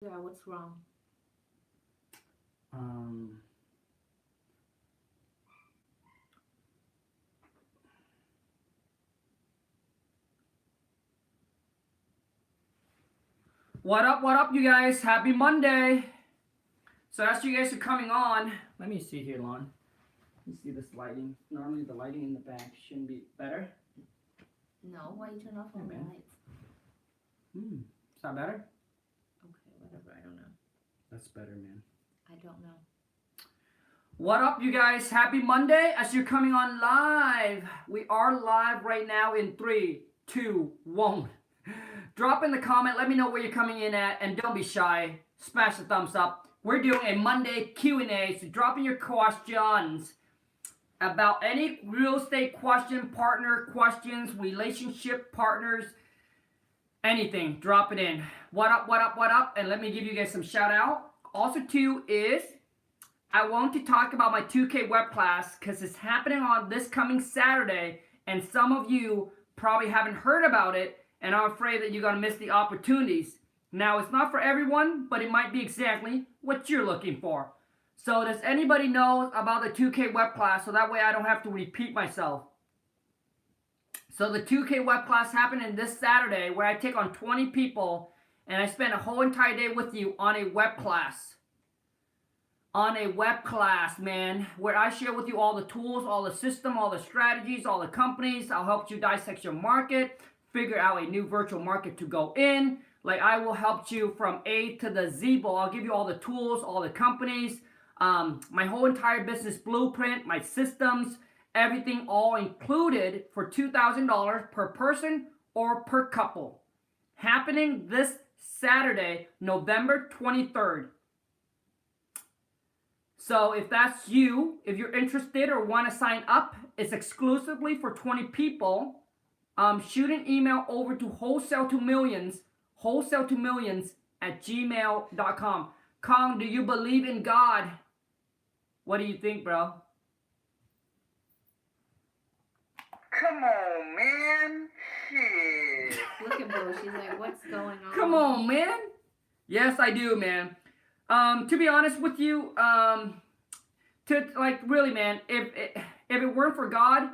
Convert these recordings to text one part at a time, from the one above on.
Yeah, what's wrong? Um, what up, you guys? Happy Monday. So as you guys are coming on, let me see here, Lon. Let me see this lighting. Normally the lighting in the back shouldn't be better. No, why you turn off all the man. lights? Is that better? Okay, whatever, I don't know. That's better, man. I don't know. What up, you guys? Happy Monday as you're coming on live. We are live right now in 3, 2, 1. Drop in the comment. Let me know where you're coming in at. And don't be shy. Smash the thumbs up. We're doing a Monday Q&A. So drop in your questions about any real estate question, partner questions, relationship partners, anything. Drop it in. What up, what up, what up? And let me give you guys some shout out. Also, too, is I want to talk about my 2K web class because it's happening on this coming Saturday, and some of you probably haven't heard about it, and I'm afraid that you're going to miss the opportunities. Now, it's not for everyone, but it might be exactly what you're looking for. So does anybody know about the 2K web class so that way I don't have to repeat myself? So the 2K web class happening this Saturday where I take on 20 people and I spend a whole entire day with you on a web class. On a web class, man, where I share with you all the tools, all the system, all the strategies, all the companies. I'll help you dissect your market, figure out a new virtual market to go in. Like I will help you from A to the Z. I'll give you all the tools, all the companies, my whole entire business blueprint, my systems, everything all included for $2,000 per person or per couple. Happening this Saturday, November 23rd. So if that's you, if you're interested or want to sign up, it's exclusively for 20 people. Shoot an email over to wholesale to millions at gmail.com. Khang, do you believe in God? What do you think, bro? Come on, man. Shit. Look at Bo, she's like, what's going on? Come on, man. Yes, I do, man. To be honest with you, really, man, if it weren't for God,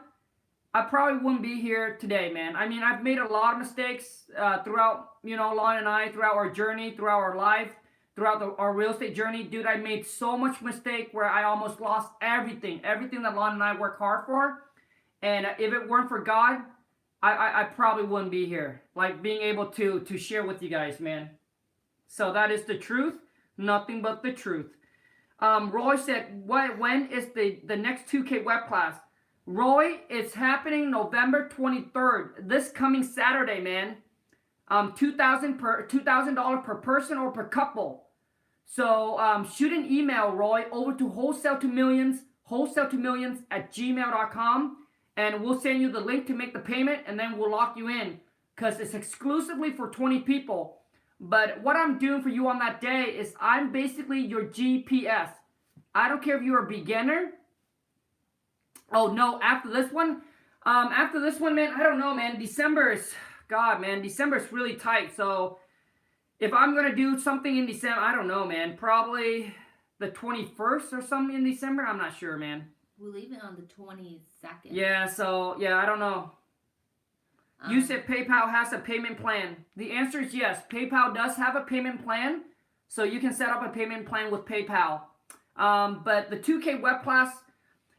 I probably wouldn't be here today, man. I mean, I've made a lot of mistakes throughout, Lon and I, throughout our journey, throughout our life, throughout our real estate journey. Dude, I made so much mistake where I almost lost everything that Lon and I work hard for. And if it weren't for God, I probably wouldn't be here, like being able to share with you guys, man. So that is the truth. Nothing but the truth. Roy said, when is the next 2K web class? Roy, it's happening November 23rd. This coming Saturday, man. $2,000 per person or per couple. So shoot an email, Roy, over to wholesale to millions at gmail.com. And we'll send you the link to make the payment, and then we'll lock you in. Because it's exclusively for 20 people. But what I'm doing for you on that day is I'm basically your GPS. I don't care if you're a beginner. Oh, no, after this one, man, I don't know, man. December is really tight. So if I'm going to do something in December, I don't know, man. Probably the 21st or something in December. I'm not sure, man. We're leaving on the 22nd. Yeah, so, yeah, I don't know. You said PayPal has a payment plan. The answer is yes. PayPal does have a payment plan, so you can set up a payment plan with PayPal. But the 2K web class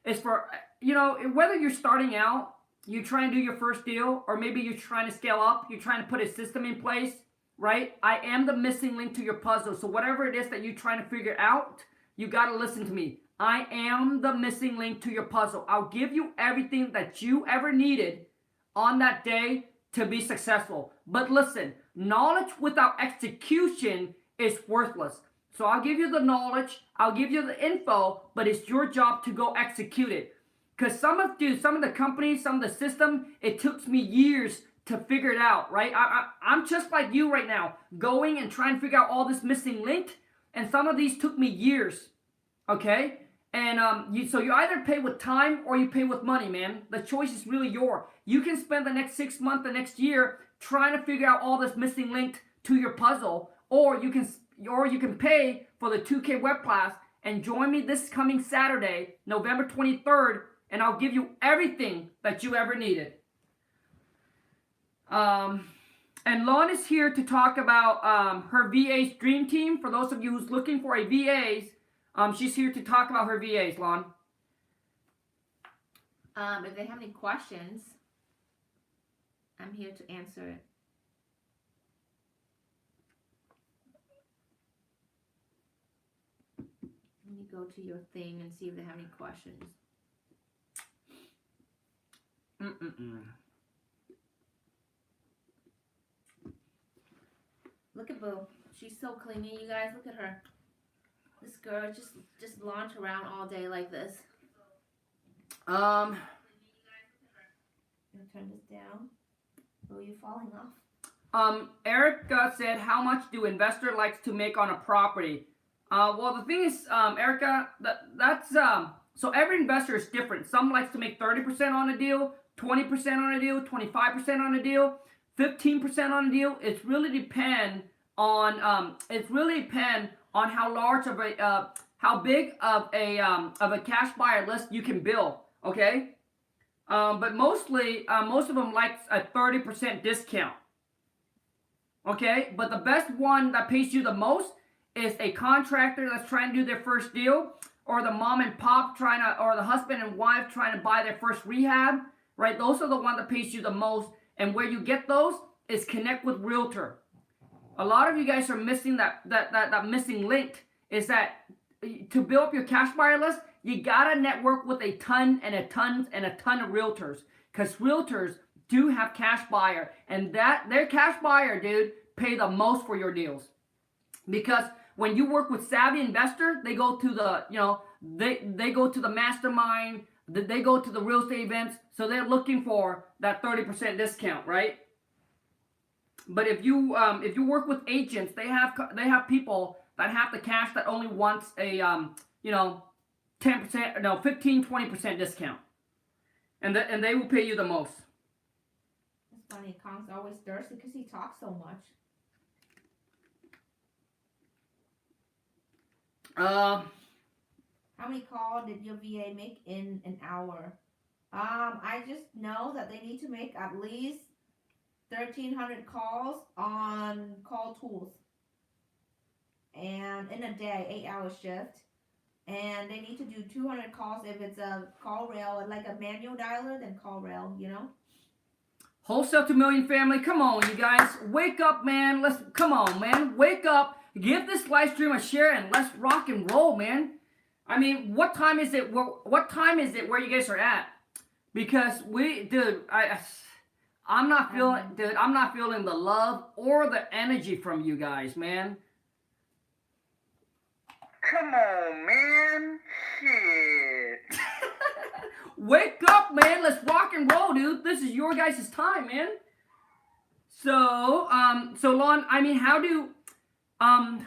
is for, whether you're starting out, you try and do your first deal, or maybe you're trying to scale up, you're trying to put a system in place, right? I am the missing link to your puzzle. So whatever it is that you're trying to figure out, you got to listen to me. I am the missing link to your puzzle. I'll give you everything that you ever needed on that day to be successful. But listen, knowledge without execution is worthless. So I'll give you the knowledge, I'll give you the info, but it's your job to go execute it. Because some of the companies, some of the system, it took me years to figure it out, right? I'm just like you right now, going and trying to figure out all this missing link, and some of these took me years, okay? And so you either pay with time or you pay with money, man. The choice is really yours. You can spend the next 6 months, the next year, trying to figure out all this missing link to your puzzle, or you can or you can pay for the 2K web class and join me this coming Saturday, November 23rd, and I'll give you everything that you ever needed. And Lon is here to talk about her VA's dream team. For those of you who's looking for a VA's, she's here to talk about her VA's, Lon. If they have any questions, I'm here to answer it. Let me go to your thing and see if they have any questions. Look at Boo. She's so clingy, you guys. Look at her. This girl just launch around all day like this. I'm gonna turn this down. Oh, you falling off? Erica said, how much do investor likes to make on a property? Well, the thing is, Erica, so every investor is different. Some likes to make 30% on a deal, 20% on a deal, 25% on a deal, 15% on a deal. It's really depend on how large of a how big of a cash buyer list you can build. Okay, but most of them likes a 30% discount. Okay, but the best one that pays you the most is a contractor that's trying to do their first deal, or the mom and pop or the husband and wife trying to buy their first rehab, right? Those are the ones that pays you the most, and where you get those is connect with realtor. A lot of you guys are missing that missing link, is that to build up your cash buyer list, you gotta network with a ton of realtors, because realtors do have cash buyer, and that their cash buyer, dude, pay the most for your deals. Because when you work with savvy investor, they go to the, they go to the mastermind, they go to the real estate events, so they're looking for that 30% discount, right? But if you work with agents, they have people that have the cash that only wants a 15-20% discount, and they will pay you the most. It's funny. Khang's always thirsty because he talks so much. How many calls did your VA make in an hour? I just know that they need to make at least 1,300 calls on call tools, and in a day, 8-hour shift, and they need to do 200 calls if it's a call rail, like a manual dialer, then call rail, Wholesale to Million family, come on, you guys, wake up, man. Come on, man, wake up. Give this live stream a share and let's rock and roll, man. I mean, what time is it? What time is it where you guys are at? Because I'm not feeling the love or the energy from you guys, man. Come on, man. Shit. Wake up, man. Let's rock and roll, dude. This is your guys' time, man. So Lon, I mean,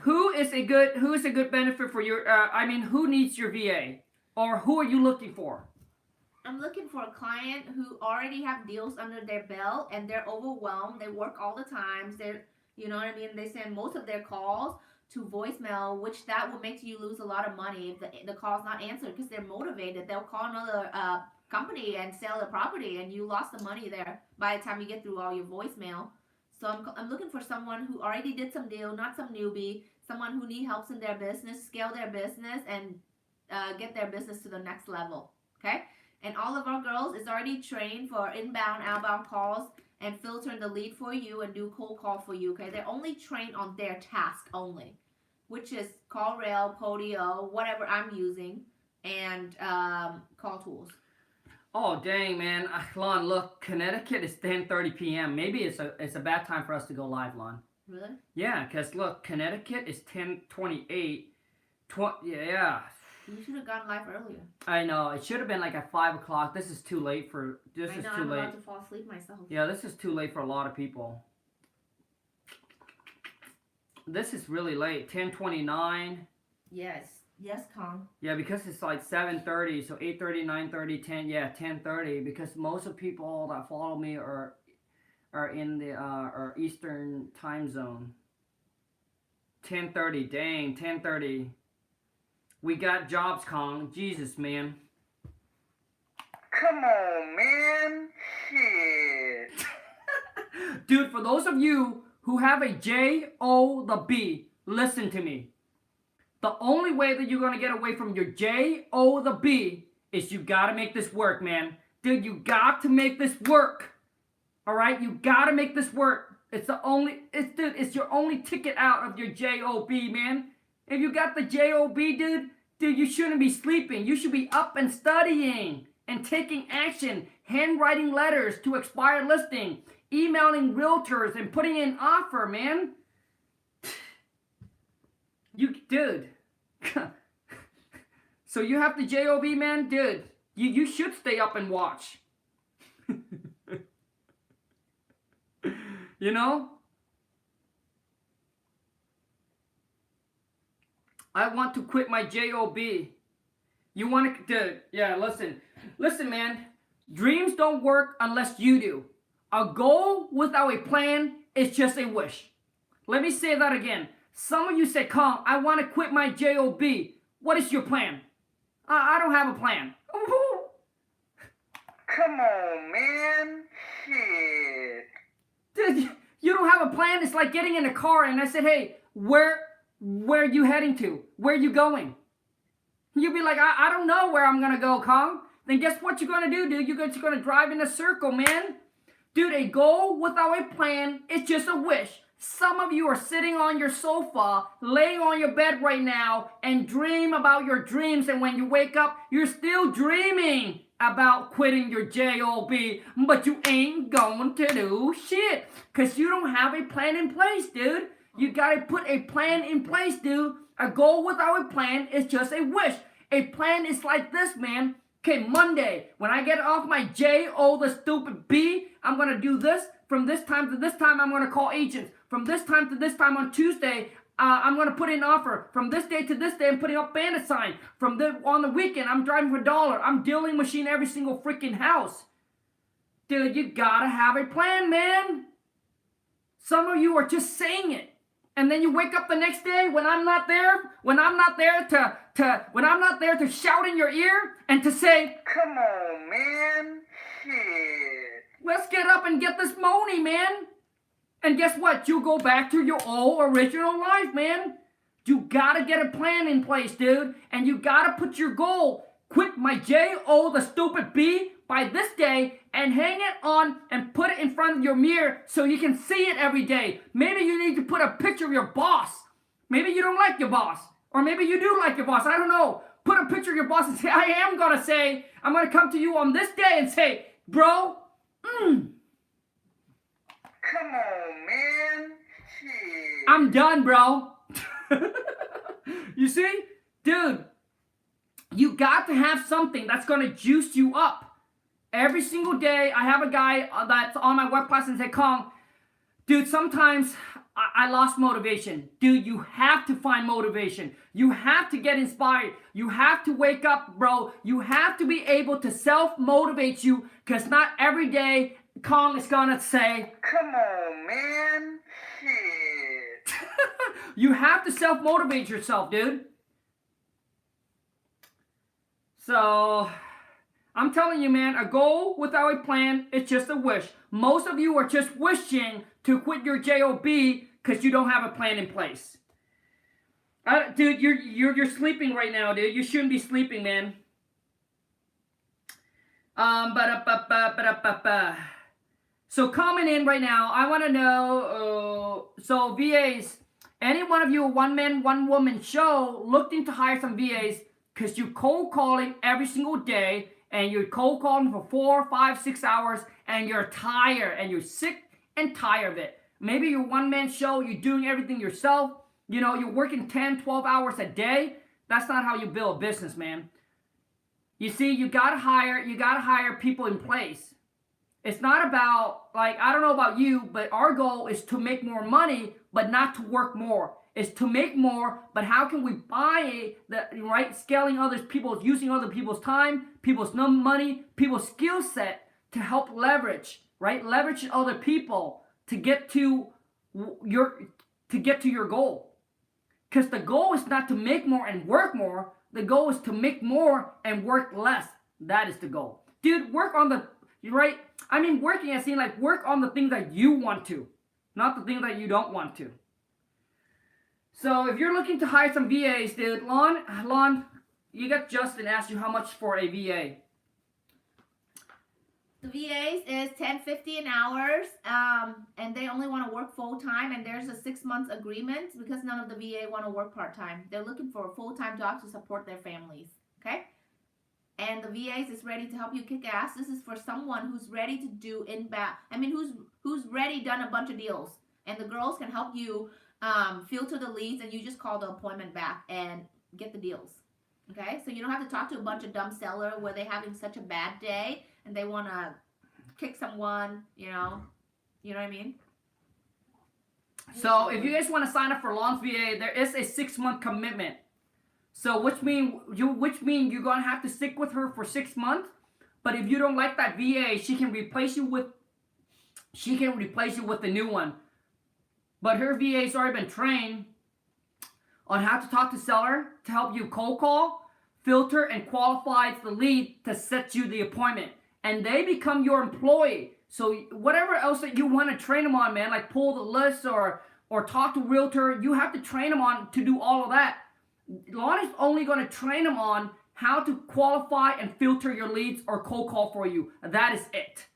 who is a good benefit for your, who needs your VA? Or who are you looking for? I'm looking for a client who already have deals under their belt and they're overwhelmed. They work all the time. They send most of their calls to voicemail, which that will make you lose a lot of money if the call's not answered, because they're motivated. They'll call another company and sell the property, and you lost the money there by the time you get through all your voicemail. So I'm looking for someone who already did some deal, not some newbie, someone who needs help in their business, scale their business, and get their business to the next level, okay? And all of our girls is already trained for inbound, outbound calls and filtering the lead for you and do cold call for you, okay? They're only trained on their task only, which is call rail, Podio, whatever I'm using, and call tools. Oh, dang, man. Lon, look, Connecticut is 10:30 p.m. Maybe it's a bad time for us to go live, Lon. Really? Yeah, because, look, Connecticut is 10:28. Yeah. You should have gone live earlier. I know. It should have been like at 5 o'clock. This is too late for... I'm about to fall asleep myself. Yeah, this is too late for a lot of people. This is really late. 10:29. Yes. Yes, Khang. Yeah, because it's like 7:30, so 8:30, 9:30, 10. Yeah, 10:30. Because most of people that follow me are in the Eastern time zone. 10:30. Dang, 10:30. We got jobs, Khang. Jesus, man. Come on, man. Shit. Dude, for those of you who have a J-O-B, listen to me. The only way that you're going to get away from your J-O-B is you got to make this work, man. Dude, you got to make this work. All right? You got to make this work. It's your only ticket out of your J-O-B, man. If you got the J-O-B, dude, you shouldn't be sleeping. You should be up and studying and taking action, handwriting letters to expired listing, emailing realtors and putting in offer, man. Dude. So you have the J-O-B, man? Dude, you should stay up and watch. You know? I want to quit my J-O-B. You want to, dude, yeah, listen. Listen, man. Dreams don't work unless you do. A goal without a plan is just a wish. Let me say that again. Some of you say, Khang, I want to quit my J-O-B. What is your plan? I don't have a plan. Come on, man. Shit. Dude, you don't have a plan? It's like getting in a car and I said, hey, where are you heading to? Where are you going? You'd be like, I don't know where I'm going to go, Khang. Then guess what you're going to do, dude? You're just going to drive in a circle, man. Dude, a goal without a plan is just a wish. Some of you are sitting on your sofa, laying on your bed right now, and dream about your dreams. And when you wake up, you're still dreaming about quitting your J-O-B. But you ain't going to do shit. Because you don't have a plan in place, dude. You got to put a plan in place, dude. A goal without a plan is just a wish. A plan is like this, man. Okay, Monday, when I get off my J-O-B, I'm going to do this. From this time to this time, I'm going to call agents. From this time to this time on Tuesday, I'm going to put in an offer. From this day to this day, I'm putting up bandit sign. On the weekend, I'm driving for $1. I'm dealing machine every single freaking house. Dude, you got to have a plan, man. Some of you are just saying it. And then you wake up the next day when I'm not there to shout in your ear and to say, come on, man. Shit. Let's get up and get this money, man. And guess what? You go back to your old original life, man. You gotta get a plan in place, dude. And you gotta put your goal. Quit my J-O-B by this day and hang it on and put it in front of your mirror so you can see it every day. Maybe you need to put a picture of your boss. Maybe you don't like your boss. Or maybe you do like your boss. I don't know. Put a picture of your boss and say, I'm going to come to you on this day and say, bro, come on, man. Shit. I'm done, bro. You see? Dude, you got to have something that's going to juice you up. Every single day, I have a guy that's on my web class and say, Khang, dude, sometimes I lost motivation. Dude, you have to find motivation. You have to get inspired. You have to wake up, bro. You have to be able to self-motivate you because not every day Khang is going to say, come on, man. Shit. You have to self-motivate yourself, dude. So, I'm telling you, man, a goal without a plan, it's just a wish. Most of you are just wishing to quit your J-O-B because you don't have a plan in place. Dude, you're sleeping right now, dude. You shouldn't be sleeping, man. So comment in right now. I want to know, so VAs, any one of you, a one-man, one-woman show, looking to hire some VAs because you cold calling every single day and you're cold calling for 4, 5, 6 hours and you're tired and you're sick and tired of it. Maybe you're one-man show, you're doing everything yourself. You know, you're working 10, 12 hours a day. That's not how you build a business, man. You see, you gotta hire people in place. It's not about, like, I don't know about you, but our goal is to make more money, but not to work more. It's to make more, but how can we buy scaling others people's, using other people's time, people's money, people's skill set to help leverage, right? Leverage other people to get to your goal. Because the goal is not to make more and work more. The goal is to make more and work less. That is the goal. Dude, work on the, right? I mean, working as in like work on the things that you want to, not the things that you don't want to. So if you're looking to hire some VAs, dude, Lon, you got Justin asked you how much for a VA. The VAs is $10.50 an hour, and they only want to work full time. And there's a 6 months agreement because none of the VA want to work part time. They're looking for a full time job to support their families. Okay, and the VAs is ready to help you kick ass. This is for someone who's ready to do inbound. I mean, who's ready done a bunch of deals, and the girls can help you filter the leads, and you just call the appointment back and get the deals. Okay, so you don't have to talk to a bunch of dumb seller where they're having such a bad day and they want to kick someone, you know what I mean? So if you guys want to sign up for Lon's VA, there is a 6 month commitment. So which mean you're gonna have to stick with her for 6 months. But if you don't like that VA, she can replace you with a new one. But her VA's already been trained on how to talk to seller, to help you cold call, filter, and qualify the lead to set you the appointment. And they become your employee. So whatever else that you want to train them on, man, like pull the list or talk to realtor, you have to train them on to do all of that. Lon is only going to train them on how to qualify and filter your leads or cold call for you. That is it.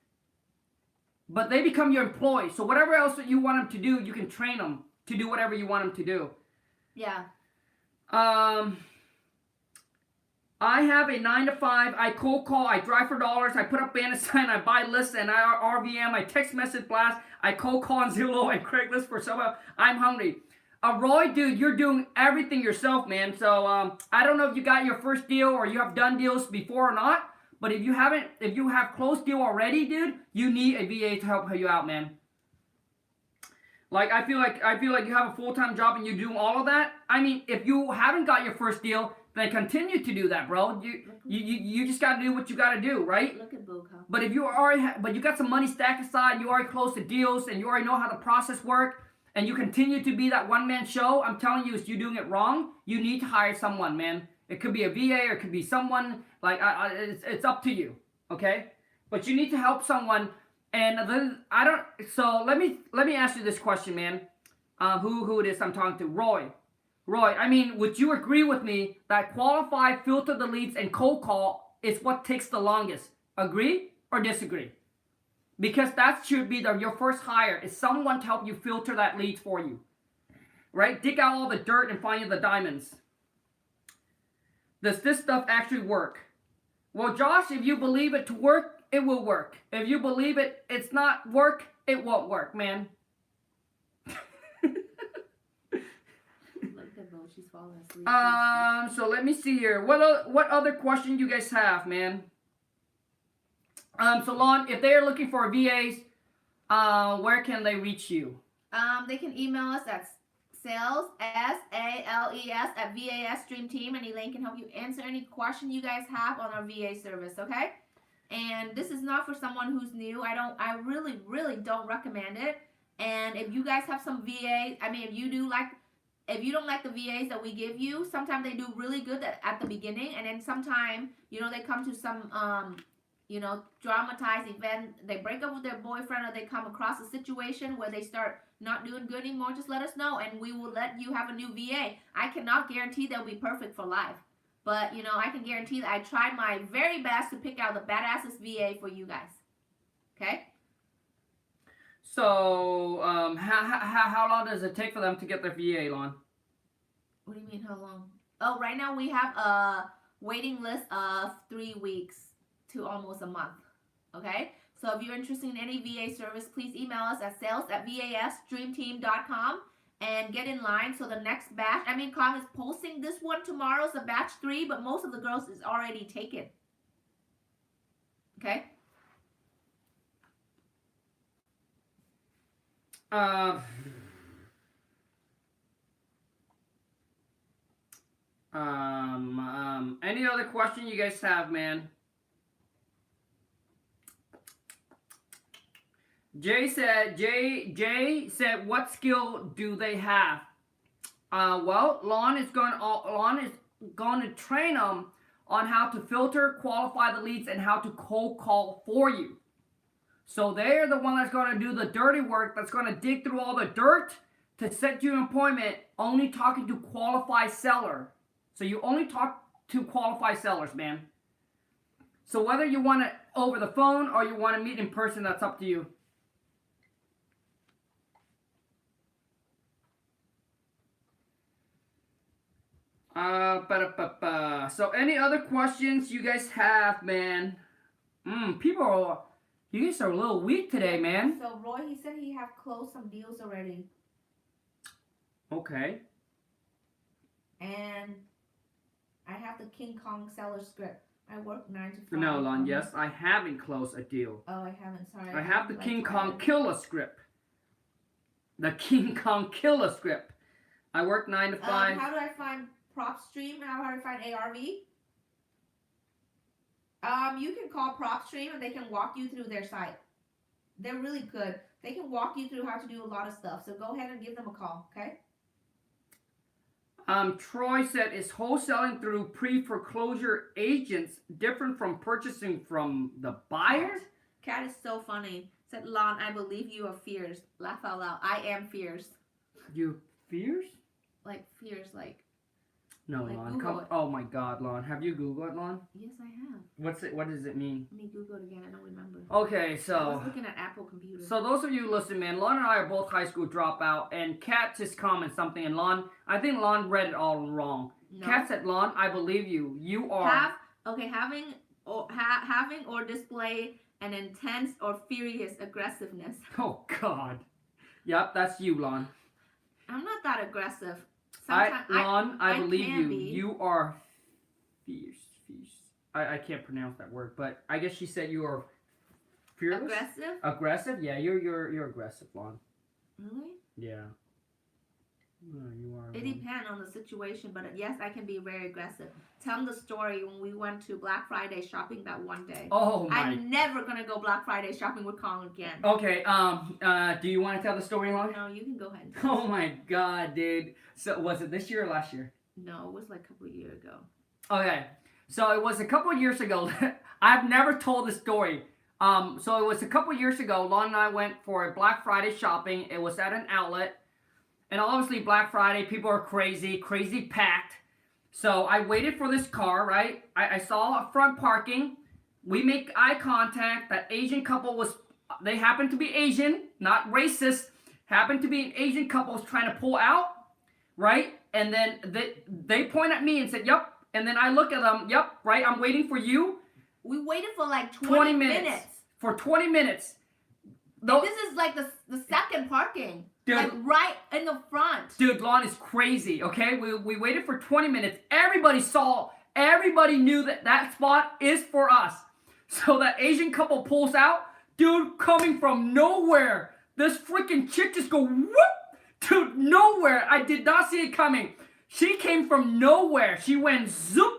But they become your employee. So whatever else that you want them to do, you can train them to do whatever you want them to do. Yeah. I have a 9 to 5. I cold call. I drive for dollars. I put up banner sign. I buy lists and I RVM. I text message blast. I cold call on Zillow and Craigslist for someone. I'm hungry. Roy, dude, you're doing everything yourself, man. So I don't know if you got your first deal or you have done deals before or not. But if you have closed deal already, dude, you need a VA to help you out, man. Like I feel like you have a full-time job and you're doing all of that. I mean, if you haven't got your first deal, then continue to do that, bro. You just gotta do what you gotta do, right? Look at Boca. But if you already but you got some money stacked aside, you already closed the deals, and you already know how the process works, and you continue to be that one-man show, I'm telling you, is you doing it wrong. You need to hire someone, man. It could be a VA or it could be someone like it's up to you, okay? But you need to help someone. And then so let me ask you this question, man. Who it is I'm talking to? Roy, I mean, would you agree with me that qualify, filter the leads, and cold call is what takes the longest? Agree or disagree? Because that should be your first hire, is someone to help you filter that lead for you. Right? Dig out all the dirt and find you the diamonds. Does this stuff actually work? Well, Josh, if you believe it to work, it will work. If you believe it's not work, it won't work, man. She's falling asleep. So let me see here. What other question you guys have, man? So Lon, if they are looking for VAs, where can they reach you? They can email us at sales, SALES, at VAS Stream Team, and Elaine can help you answer any question you guys have on our VA service, okay? And this is not for someone who's new. I really, really don't recommend it. And if you guys have some VA, I mean, if you don't like the VAs that we give you, sometimes they do really good at the beginning, and then sometimes, they come to some, dramatized event, they break up with their boyfriend, or they come across a situation where they start not doing good anymore. Just let us know, and we will let you have a new VA. I cannot guarantee they'll be perfect for life, but, I can guarantee that I tried my very best to pick out the badassest VA for you guys, okay? So, how long does it take for them to get their VA, Lon? What do you mean, how long? Oh, right now we have a waiting list of 3 weeks to almost a month, okay? So if you're interested in any VA service, please email us at sales@vasstreamteam.com and get in line. So the next batch, Khang is posting this one tomorrow, it's a batch 3, but most of the girls is already taken, okay? Any other question you guys have, man? Jay said, what skill do they have? Well, Lon is going to train them on how to filter, qualify the leads, and how to cold call for you. So they're the one that's going to do the dirty work, that's going to dig through all the dirt to set you an appointment, only talking to qualified seller. So you only talk to qualified sellers, man. So whether you want it over the phone or you want to meet in person, that's up to you. So any other questions you guys have, man? You guys are a little weak today, man. So Roy, he said he have closed some deals already. Okay. And I have the King Kong seller script. I work 9 to 5. No, Lon, yes, I haven't closed a deal. Oh, I haven't, sorry. I have the like King Friday. Kong killer script. The King Kong killer script. I work 9 to 5. How do I find PropStream? How do I find ARV? You can call PropStream and they can walk you through their site. They're really good. They can walk you through how to do a lot of stuff. So go ahead and give them a call, okay? Troy said, is wholesaling through pre-foreclosure agents different from purchasing from the buyer? Cat is so funny. Said, Lon, I believe you are fierce. Laugh out loud. I am fierce. You fierce? Like fierce, like. No, Like Lon. Google it. Oh my God, Lon. Have you Googled it, Lon? Yes, I have. What does it mean? Let me Google it again. I don't remember. Okay, I so was looking at Apple computers. so those of you listening, man, Lon and I are both high school dropout, and Kat just commented something, and Lon, I think Lon read it all wrong. No. Kat said, Lon, I believe you. You are. Having or display an intense or furious aggressiveness. Oh God. Yep, that's you, Lon. I'm not that aggressive. Lon, I believe can you. be. You are fierce. I can't pronounce that word, but I guess she said you are fearless. Aggressive? Aggressive? Yeah, you're aggressive, Lon. Really? Yeah. You are. It depends on the situation, but yes, I can be very aggressive. Tell them the story when we went to Black Friday shopping that one day. Oh my. I'm never gonna go Black Friday shopping with Khang again. Okay. Do you want to tell the story, Lon? No, you can go ahead. Oh my God, dude. So was it this year or last year? No, it was like a couple of years ago. Okay. So it was a couple of years ago. I've never told this story. So it was a couple of years ago. Lon and I went for a Black Friday shopping. It was at an outlet. And obviously Black Friday, people are crazy packed. So I waited for this car, right? I saw a front parking. We make eye contact. That Asian couple they happened to be Asian, not racist. Happened to be an Asian couple was trying to pull out, right? And then they point at me and said, yep. And then I look at them, yep, right, I'm waiting for you. We waited for like 20 minutes. For 20 minutes. And this is like the second parking. Dude, like right in the front. Dude, Lon is crazy, okay? We waited for 20 minutes. Everybody knew that spot is for us. So that Asian couple pulls out. Dude, coming from nowhere. This freaking chick just go whoop. Dude, nowhere. I did not see it coming. She came from nowhere. She went zoop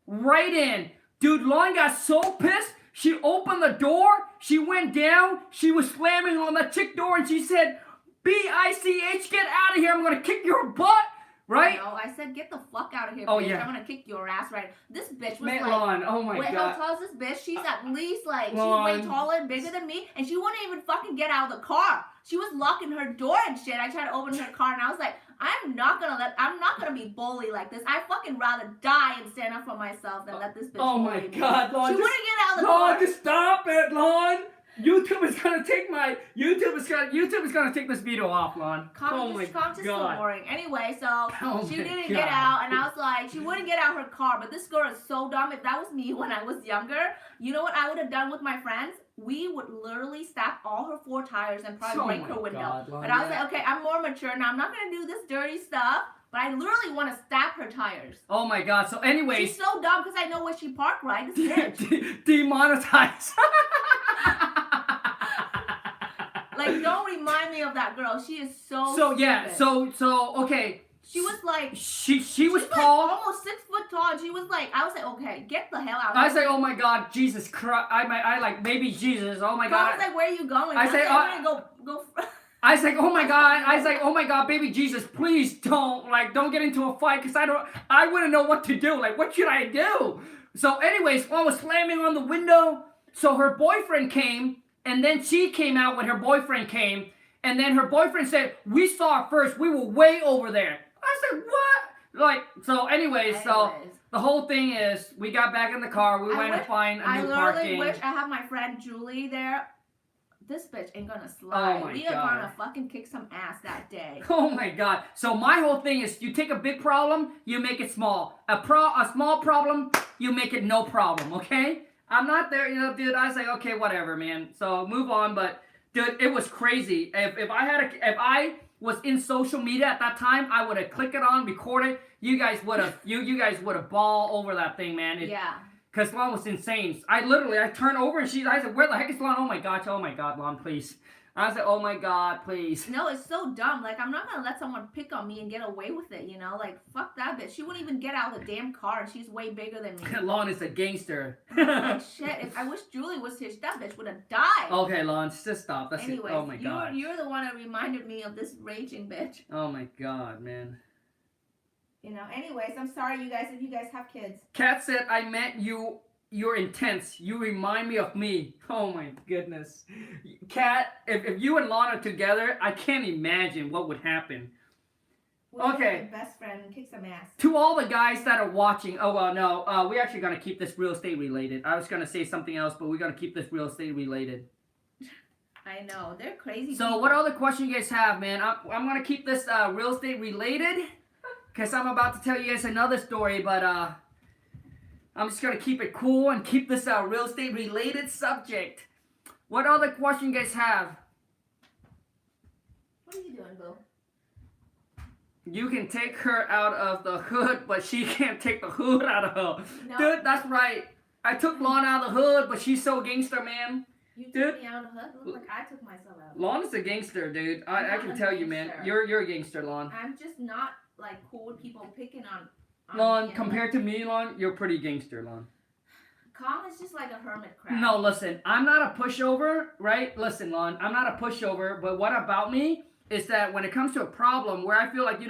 right in. Dude, Lon got so pissed. She opened the door. She went down. She was slamming on the chick door and she said, B-I-C-H, get out of here. I'm going to kick your butt. Right? No, I said, get the fuck out of here, oh, bitch. Yeah. I'm going to kick your ass right. This bitch was Man, like, Lon, oh my wait, God. how tall is this bitch? She's at least like, Lon. she's way taller and bigger than me. And she wouldn't even fucking get out of the car. She was locking her door and shit. I tried to open her car and I was like, I'm not gonna be bullied like this. I fucking rather die and stand up for myself than let this bitch Oh my bully me. God, Lon. She wouldn't get out of the car. Lon, just stop it, Lon. YouTube is gonna take this video off, Lon. Comment is so boring. Anyway, so Oh she my didn't God. get out, and I was like, she wouldn't get out her car. But this girl is so dumb. If that was me when I was younger, you know what I would have done with my friends? We would literally stop all her 4 tires and probably break her window. God, Lon, but I was like, okay, I'm more mature now. I'm not gonna do this dirty stuff. But I literally want to stab her tires. Oh my God. So anyways. She's so dumb because I know where she parked, right? This bitch. Demonetize. Like, don't remind me of that girl. She is so yeah, stupid. so okay. She was like, she was like tall. almost 6 foot tall. And she was like, I was like, okay, get the hell out. I say, oh my God, Jesus Christ! I like baby Jesus. Oh my God! I was like, where are you going? I say, I'm gonna go. I was like, oh my God. I was like, oh my God, baby Jesus, please don't get into a fight because I wouldn't know what to do. Like, what should I do? So anyways, I was slamming on the window. So her boyfriend came, and then she came out when her boyfriend came. And then her boyfriend said, we saw it first. We were way over there. I said, what? Like, so anyways, so the whole thing is we got back in the car. We went to find a new parking. I literally wish I had my friend Julie there. This bitch ain't gonna slide. Oh my we God. are gonna fucking kick some ass that day. Oh my God. So my whole thing is you take a big problem, you make it small. A small problem, you make it no problem, okay? I'm not there, dude. I was like, okay, whatever, man. So move on, but dude, it was crazy. If I was in social media at that time, I would have clicked it on, recorded. You guys would have ball over that thing, man. Yeah. Because Lon was insane. I turned over and I said, where the heck is Lon? Oh my God, Lon, please. I said, oh my God, please. No, it's so dumb. Like, I'm not gonna let someone pick on me and get away with it, Like, fuck that bitch. She wouldn't even get out of the damn car, and she's way bigger than me. Lon is a gangster. Like, shit. I wish Julie was here. That bitch would have died. Okay, Lon, just stop. That's Anyways, it. Oh my God. You're the one that reminded me of this raging bitch. Oh my God, man. Anyways, I'm sorry, you guys, if you guys have kids. Kat said, I met you. You're intense. You remind me of me. Oh my goodness. Kat, if you and Lon are together, I can't imagine what would happen. Okay. My best friend kick some ass. To all the guys that are watching, oh well, no, we're actually going to keep this real estate related. I was going to say something else, but we're going to keep this real estate related. I know. They're crazy So people. what other question you guys have, man? I'm going to keep this real estate related because I'm about to tell you guys another story, but I'm just going to keep it cool and keep this real estate related subject. What other question you guys have? What are you doing, Boo? You can take her out of the hood, but she can't take the hood out of her. No. Dude, that's right. I took Lon out of the hood, but she's so gangster, man. You took Dude. me out of the hood? Look like I took myself out. Lon is a gangster, dude. I can tell you, man. You're a gangster, Lon. I'm just not, like, cool with people picking on Lon, me. compared to me, Lon, you're pretty gangster, Lon. Khang is just like a hermit crab. No, listen, I'm not a pushover, right? Listen, Lon, I'm not a pushover, but what about me is that when it comes to a problem where I feel like,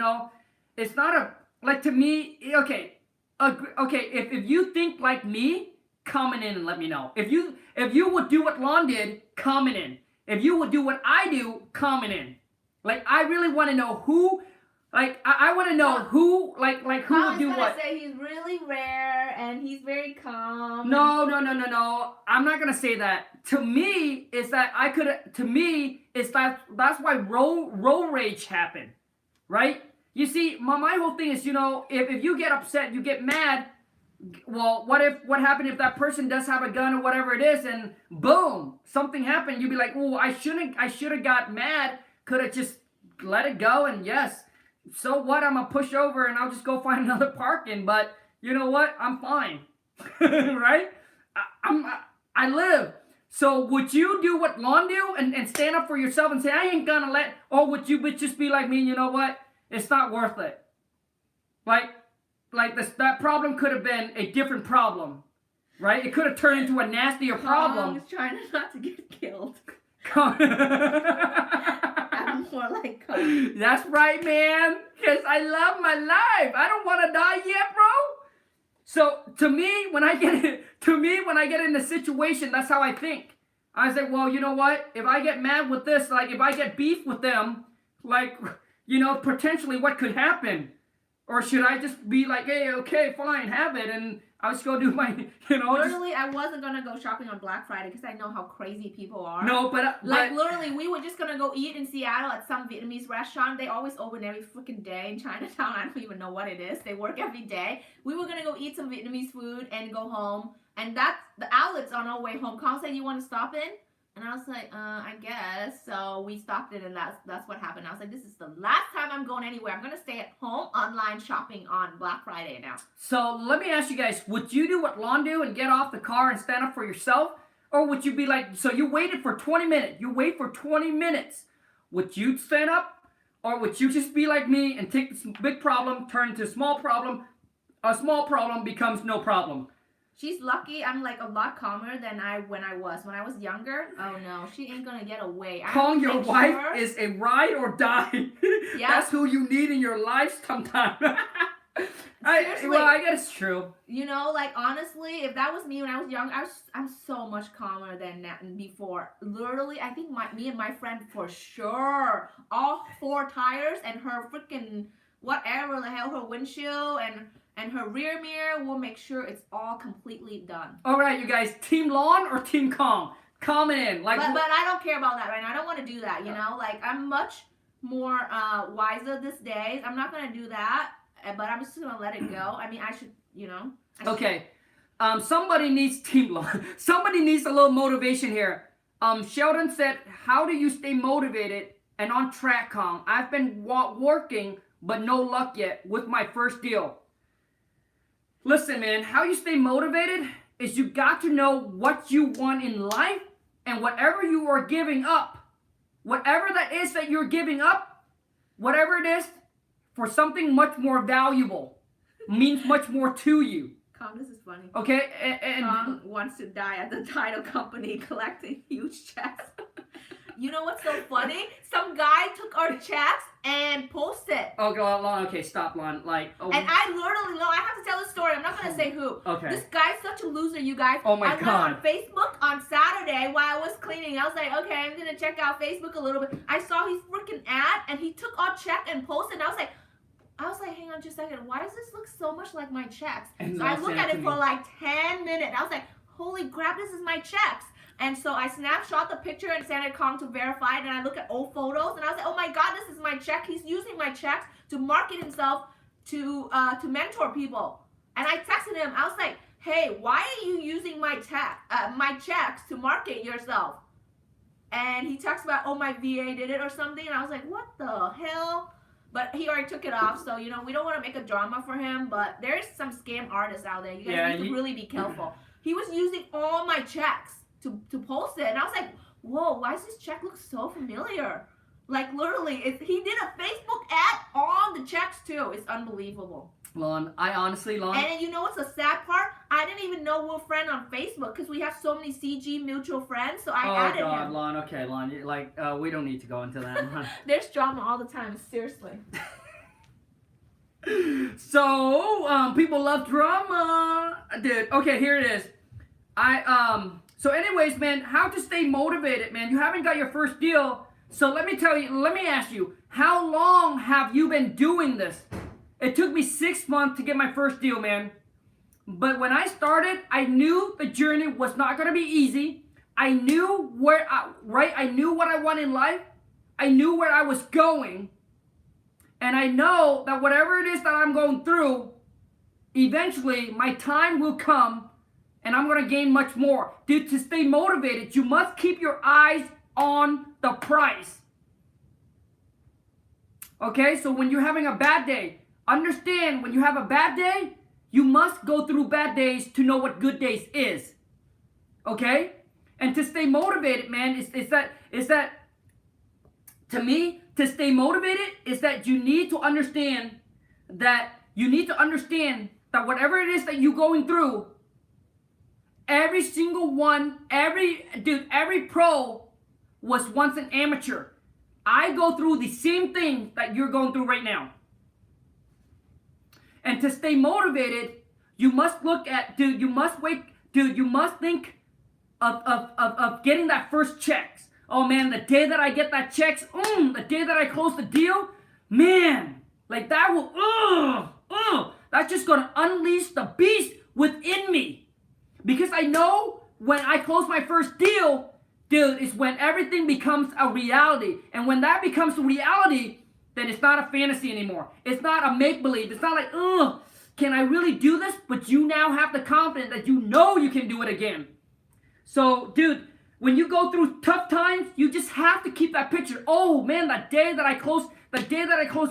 it's not a, like to me, okay, if you think like me, comment in and let me know. If you would do what Lon did, comment in. If you would do what I do, comment in. Like, I really want to know who, like, I want to know who, like who would do what. Say he's really rare and he's very calm. No. I'm not gonna say that. To me, is that that's why road rage happened, right? You see, my whole thing is, if you get upset, you get mad. Well, what happened if that person does have a gun or whatever it is, and boom, something happened? You'd be like, oh, I should have got mad. Could have just let it go, and yes. So what? I'm gonna push over and I'll just go find another parking. But you know what? I'm fine, right? I live. So would you do what Lon do and stand up for yourself and say I ain't gonna let? Or would you just be like me? You know what? It's not worth it. Like that problem could have been a different problem, right? It could have turned into a nastier problem. Khang's trying not to get killed. I'm more like Khang. That's right, man. Because I love my life. I don't want to die yet, bro. So to me, when I get in a situation, that's how I think. I say, well, you know what? If I get mad with this, like if I get beef with them, like, potentially what could happen? Or should I just be like, hey, okay, fine, have it, and I'll just go do my, Literally, I wasn't gonna go shopping on Black Friday because I know how crazy people are. No, but literally, we were just gonna go eat in Seattle at some Vietnamese restaurant. They always open every freaking day in Chinatown. I don't even know what it is. They work every day. We were gonna go eat some Vietnamese food and go home. And that's the outlets on our way home. Khang said, "You want to stop in?" And I was like, I guess. So we stopped it, and that's what happened. I was like, this is the last time I'm going anywhere. I'm going to stay at home online shopping on Black Friday now. So let me ask you guys, would you do what Lon do and get off the car and stand up for yourself? Or would you be like, so you waited for 20 minutes. You wait for 20 minutes. Would you stand up? Or would you just be like me and take this big problem, turn into a small problem? A small problem becomes no problem. She's lucky. I'm like a lot calmer than when I was. When I was younger, oh no, she ain't gonna get away. Khang, your wife is a ride or die. Yeah. That's who you need in your life sometime. Seriously. I guess it's true. You know, like honestly, if that was me when I was young, I'm so much calmer than before. Literally, I think me and my friend for sure, all 4 tires and her freaking whatever the hell, her windshield and her rear mirror, will make sure it's all completely done. All right, you guys, Team Lawn or Team Khang? Comment in. Like, but I don't care about that right now. I don't want to do that. You know, like I'm much more wiser these days. I'm not gonna do that. But I'm just gonna let it go. I mean, I should, you know. Okay. Somebody needs Team Lawn. Somebody needs a little motivation here. Sheldon said, "How do you stay motivated and on track, Khang? I've been working, but no luck yet with my first deal." Listen, man. How you stay motivated is you got to know what you want in life, and whatever you are giving up, whatever that is that you're giving up, whatever it is, for something much more valuable, means much more to you. Khang, this is funny. Okay? And Khang wants to die at the title company collecting huge checks. You know what's so funny? Some guy took our checks and posted. Oh, Lon, okay, stop, Lon. Like, oh. And I literally know, I have to tell the story. I'm not going to say who. Okay. This guy's such a loser, you guys. Oh my I God. went on Facebook on Saturday while I was cleaning. I was like, okay, I'm going to check out Facebook a little bit. I saw his freaking ad and he took our check and posted. And I was like, hang on just a second. Why does this look so much like my checks? And so I looked at it for like 10 minutes. I was like, holy crap, this is my checks. And so I snapshot the picture and sent it Khang to verify it. And I look at old photos and I was like, oh my God, this is my check. He's using my checks to market himself to mentor people. And I texted him. I was like, hey, why are you using my checks to market yourself? And he texts about, oh, my VA did it or something. And I was like, what the hell? But he already took it off, so, you know, we don't want to make a drama for him, but there's some scam artists out there. You guys need to really be careful. He was using all my checks to post it, and I was like, whoa, why does this check look so familiar? Like, literally, he did a Facebook ad on the checks, too. It's unbelievable. Lon, Lon. And you know what's the sad part? I didn't even know we're friends on Facebook because we have so many CG mutual friends, so I added him. Lon, okay, Lon, like, we don't need to go into that. There's drama all the time, seriously. So, people love drama. Dude, okay, here it is. So anyways, man, how to stay motivated, man. You haven't got your first deal. So let me ask you, how long have you been doing this? It took me 6 months to get my first deal, man. But when I started, I knew the journey was not going to be easy. I knew I knew what I wanted in life. I knew where I was going. And I know that whatever it is that I'm going through, eventually my time will come and I'm going to gain much more. Dude, to stay motivated, you must keep your eyes on the price. Okay, so when you're having a bad day, understand when you have a bad day, you must go through bad days to know what good days is. Okay? And to stay motivated, man, is that to me, to stay motivated is that you need to understand that whatever it is that you're going through, every single one, every pro was once an amateur. I go through the same thing that you're going through right now. And to stay motivated, you must you must think of getting that first checks. Oh man, the day that I get that checks, the day that I close the deal, man, like that will, that's just gonna unleash the beast within me. Because I know when I close my first deal, dude, is when everything becomes a reality. And when that becomes a reality, then it's not a fantasy anymore. It's not a make-believe. It's not like, can I really do this? But you now have the confidence that you know you can do it again. So, dude, when you go through tough times, you just have to keep that picture. Oh, man, the day that I close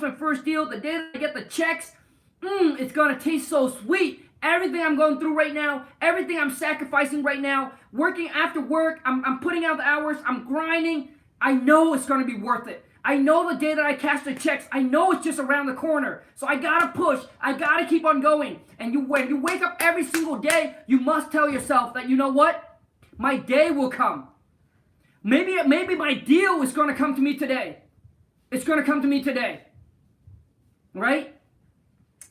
my first deal, the day that I get the checks, it's going to taste so sweet. Everything I'm going through right now, everything I'm sacrificing right now, working after work, I'm putting out the hours, I'm grinding. I know it's going to be worth it. I know the day that I cash the checks, I know it's just around the corner. So I gotta push. I gotta keep on going. And when you wake up every single day, you must tell yourself that, you know what? My day will come. Maybe my deal is gonna come to me today. It's gonna come to me today. Right?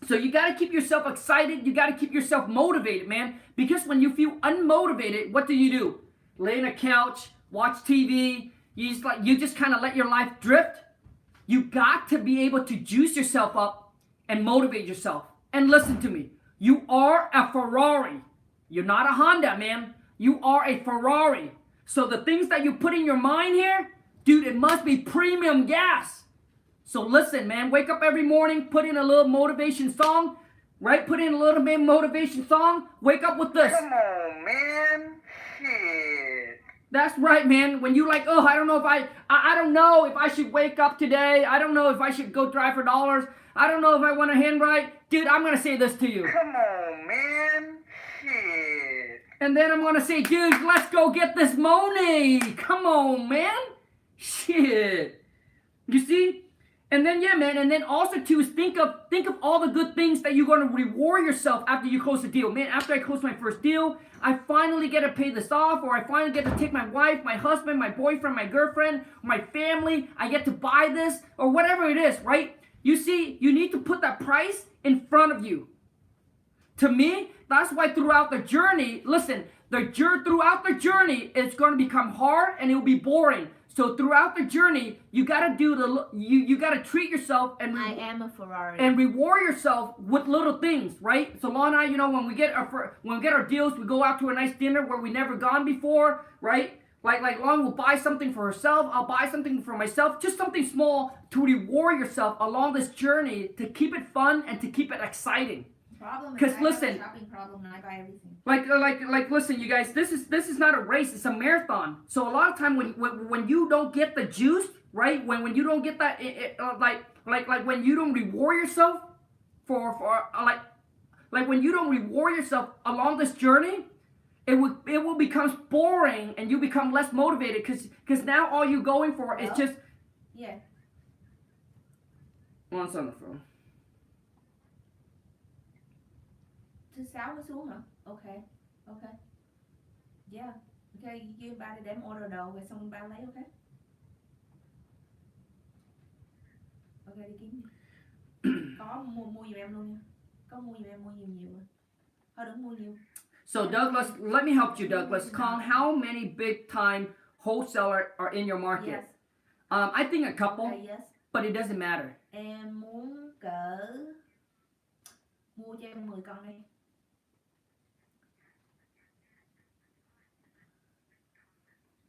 So you gotta keep yourself excited. You gotta keep yourself motivated, man. Because when you feel unmotivated, what do? Lay on a couch, watch TV. You just kind of let your life drift. You got to be able to juice yourself up and motivate yourself. And listen to me. You are a Ferrari. You're not a Honda, man. You are a Ferrari. So the things that you put in your mind here, dude, it must be premium gas. So listen, man. Wake up every morning, put in a little motivation song. Right? Put in a little bit motivation song. Wake up with this. Come on, man. Shit. That's right, man. When you like, oh, I don't know if I don't know if I should wake up today. I don't know if I should go drive for dollars. I don't know if I want to handwrite. Dude, I'm going to say this to you. Come on, man. Shit. And then I'm going to say, dude, let's go get this money. Come on, man. Shit. You see? And then, yeah, man. And then also, too, is think of all the good things that you're going to reward yourself after you close the deal. Man, after I close my first deal, I finally get to pay this off, or I finally get to take my wife, my husband, my boyfriend, my girlfriend, my family. I get to buy this, or whatever it is, right? You see, you need to put that price in front of you. To me, that's why throughout the journey, listen, throughout the journey, it's going to become hard and it will be boring. So throughout the journey, you gotta you gotta treat yourself and I am a Ferrari. And reward yourself with little things, right? So Lon and I, you know, when we get our deals, we go out to a nice dinner where we never gone before, right? Like Lon will buy something for herself, I'll buy something for myself, just something small to reward yourself along this journey to keep it fun and to keep it exciting. Because listen, shopping problem and I buy everything. Like listen, you guys, this is not a race, it's a marathon. So a lot of time when you don't get the juice, right? When you don't get that, like when you don't reward yourself for like when you don't reward yourself along this journey, it will become boring and you become less motivated because now all you're going for is just One's on the phone. Thứ sáu mới xuống hả? Ok. Yeah. Ok, give ba để đem order đầu rồi xong ba lấy, ok? Ok, đi kiếm đi. Có mua giùm em luôn nha. Có mua giùm em, mua nhiều. Thôi đừng mua nhiều. So Douglas, let me help you, Douglas. Khang, how many big time wholesalers are in your market? Yes. I think a couple, Okay, yes. but it doesn't matter. Em muốn mua cho em 10 con đi.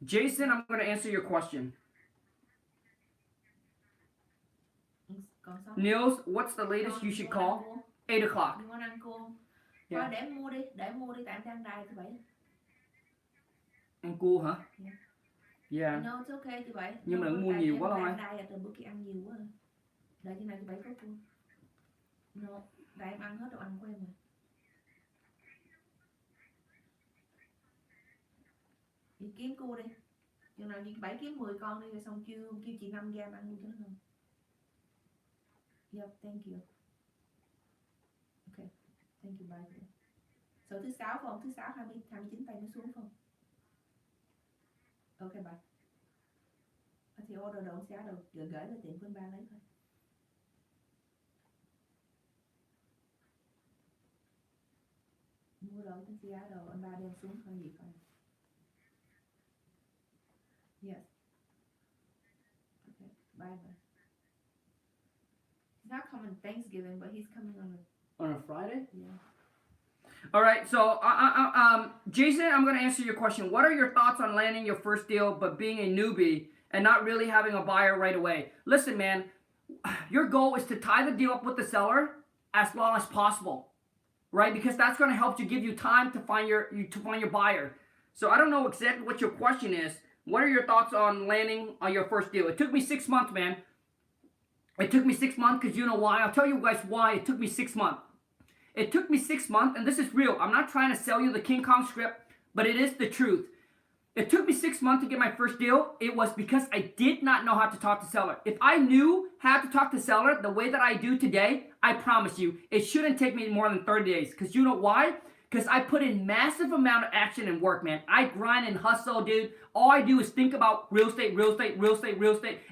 Jason, I'm going to answer your question. Niels, what's the latest you should call? 8 o'clock. You want ăn cua? Yeah. Thôi để em mua đi tại em đang đài thứ bảy. Ăn cua hả? Yeah. No, it's okay thứ bảy. Nhưng mà đừng mua nhiều quá đâu anh. Đài là từ bữa kia ăn nhiều quá. Đợi thứ này thứ bảy có cua. No, tại em ăn hết đồ ăn của em rồi. Đi kiếm cua đi. Chừng nào chị 7 kiếm 10 con đi rồi xong kêu chị 5 gram ăn luôn cho nó không? Yep, thank you. Okay, thank you, bye. So thứ sáu phải không? Thứ sáu 29 tây mới xuống không? Ok, bye. Thì order đồ xá đồ gửi về tiệm của anh ba lấy thôi. Mua đồ tính xá đồ anh ba đem xuống coi gì coi. Yes. Okay. Bye. He's not coming Thanksgiving, but he's coming On a Friday? Yeah. All right. So, Jason, I'm going to answer your question. What are your thoughts on landing your first deal, but being a newbie and not really having a buyer right away? Listen, man, your goal is to tie the deal up with the seller as long as possible, right? Because that's going to help to give you time to find your buyer. So, I don't know exactly what your question is. What are your thoughts on landing on your first deal? It took me 6 months, man. It took me 6 months because you know why? I'll tell you guys why it took me 6 months. It took me 6 months, and this is real. I'm not trying to sell you the King Kong script, but it is the truth. It took me 6 months to get my first deal. It was because I did not know how to talk to seller. If I knew how to talk to seller the way that I do today, I promise you, it shouldn't take me more than 30 days. Because you know why? Because I put in massive amount of action and work, man. I grind and hustle, dude. All I do is think about real estate,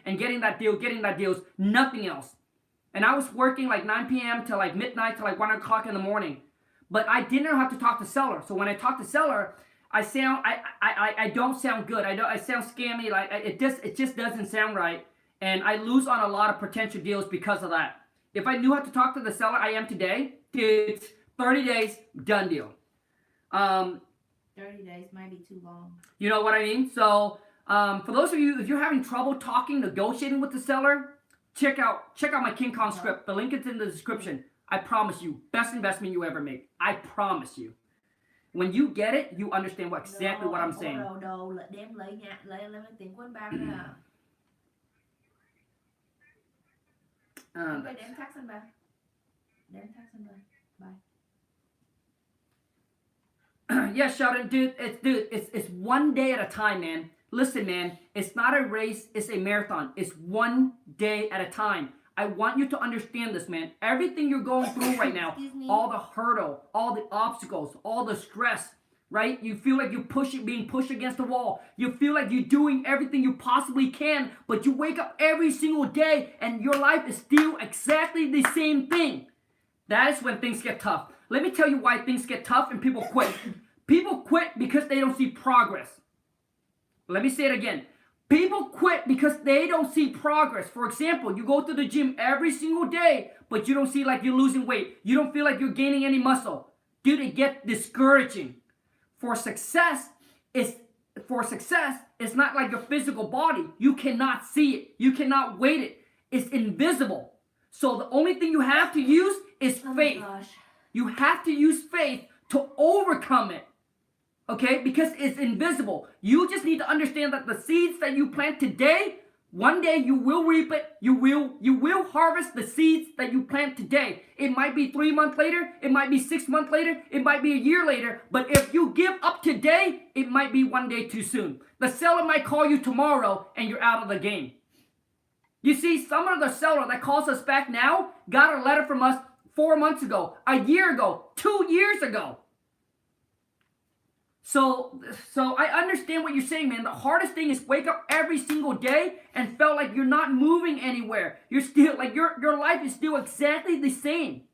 and getting that deals, nothing else. And I was working like 9 p.m. to like midnight to like 1 o'clock in the morning. But I didn't know how to talk to seller. So when I talk to seller, I don't sound good. I sound scammy. Like it just doesn't sound right. And I lose on a lot of potential deals because of that. If I knew how to talk to the seller I am today, it's 30 days, done deal. 30 days might be too long. You know what I mean? So for those of you, if you're having trouble talking, negotiating with the seller, check out my King Kong script. The link is in the description. I promise you, best investment you ever make. I promise you. When you get it, you understand exactly what I'm saying. No, let them lấy me tính quân bạc nè. Okay, đem tax and back. Bye. Yeah, Sheldon, dude, it's one day at a time, man. Listen, man, it's not a race, it's a marathon. It's one day at a time. I want you to understand this, man. Everything you're going through right now, all the hurdle, all the obstacles, all the stress, right? You feel like you're being pushed against the wall. You feel like you're doing everything you possibly can, but you wake up every single day and your life is still exactly the same thing. That is when things get tough. Let me tell you why things get tough and people quit. People quit because they don't see progress. Let me say it again. People quit because they don't see progress. For example, you go to the gym every single day, but you don't see like you're losing weight. You don't feel like you're gaining any muscle. Dude, it gets discouraging. For success, it's not like your physical body. You cannot see it. You cannot weight it. It's invisible. So the only thing you have to use is faith. You have to use faith to overcome it. Okay? Because it's invisible. You just need to understand that the seeds that you plant today, one day you will reap it. You will harvest the seeds that you plant today. It might be 3 months later. It might be 6 months later. It might be a year later. But if you give up today, it might be one day too soon. The seller might call you tomorrow and you're out of the game. You see, some of the seller that calls us back now got a letter from us 4 months ago, a year ago, 2 years ago. So I understand what you're saying, man. The hardest thing is wake up every single day and felt like you're not moving anywhere. You're still like your life is still exactly the same.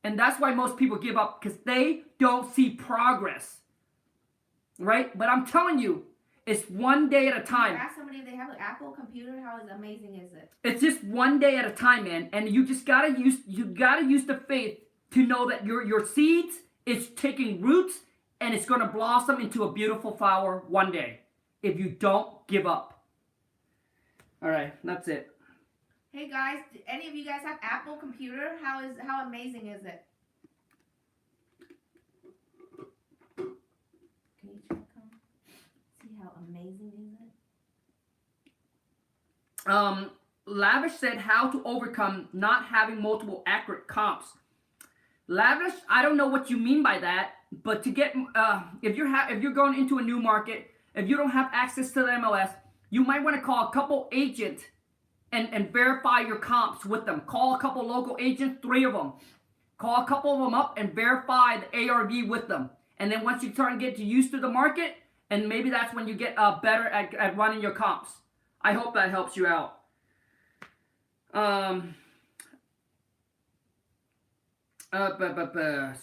And that's why most people give up, because they don't see progress. Right? But I'm telling you, it's one day at a time. Ask somebody if they have an Apple computer. How amazing is it? It's just one day at a time, man. And you just gotta use the faith to know that your seeds is taking roots. And it's going to blossom into a beautiful flower one day if you don't give up. All right, that's it. Hey guys, do any of you guys have Apple computer? How amazing is it? Can you check on? See how amazing is it? Lavish said how to overcome not having multiple accurate comps. Lavish, I don't know what you mean by that. But to get, if you're going into a new market, if you don't have access to the MLS, you might want to call a couple agents and verify your comps with them. Call a couple local agents, 3 of them. Call a couple of them up and verify the ARV with them. And then once you start to get used to the market, and maybe that's when you get better at running your comps. I hope that helps you out.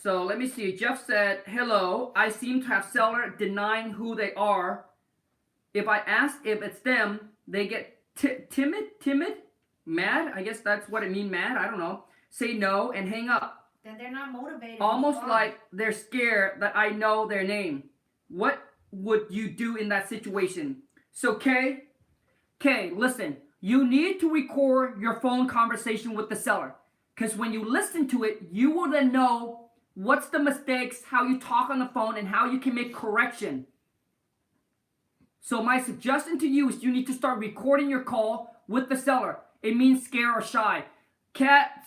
So let me see. Jeff said, hello, I seem to have seller denying who they are. If I ask if it's them, they get timid, mad. I guess that's what it means, mad. I don't know. Say no and hang up. Then they're not motivated. Almost like they're scared that I know their name. What would you do in that situation? So, Kay, listen. You need to record your phone conversation with the seller. Because when you listen to it, you will then know what's the mistakes, how you talk on the phone, and how you can make correction. So my suggestion to you is you need to start recording your call with the seller. It means scare or shy.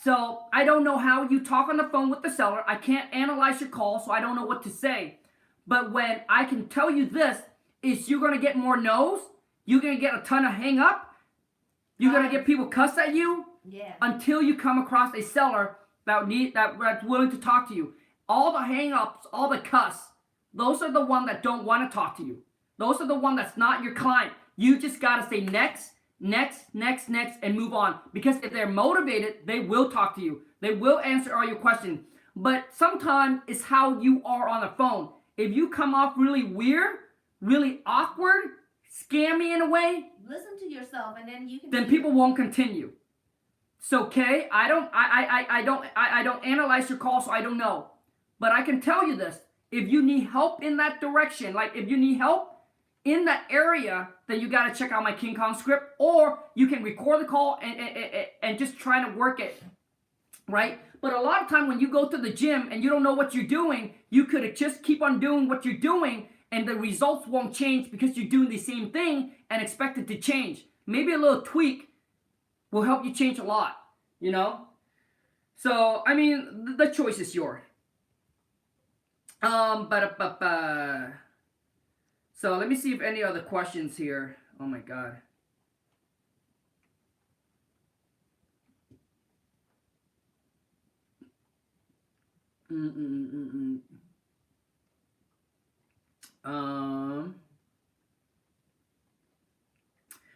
So I don't know how you talk on the phone with the seller. I can't analyze your call, so I don't know what to say. But when I can tell you this, is you're gonna get more no's. You're gonna get a ton of hang up. You're gonna get people cuss at you. Yeah. Until you come across a seller that's willing to talk to you. All the hang ups, all the cuss, those are the one that don't want to talk to you. Those are the one that's not your client. You just gotta say next, and move on. Because if they're motivated, they will talk to you. They will answer all your questions. But sometimes it's how you are on the phone. If you come off really weird, really awkward, scammy in a way, listen to yourself, and then you can. Then people won't continue. So, okay, I don't analyze your call, so I don't know. But I can tell you this: if you need help in that direction, like if you need help in that area, then you got to check out my King Kong script, or you can record the call and just try to work it, right? But a lot of time when you go to the gym and you don't know what you're doing, you could just keep on doing what you're doing, and the results won't change because you're doing the same thing and expect it to change. Maybe a little tweak will help you change a lot, you know? So, I mean, the choice is yours. So let me see if any other questions here. Oh my God.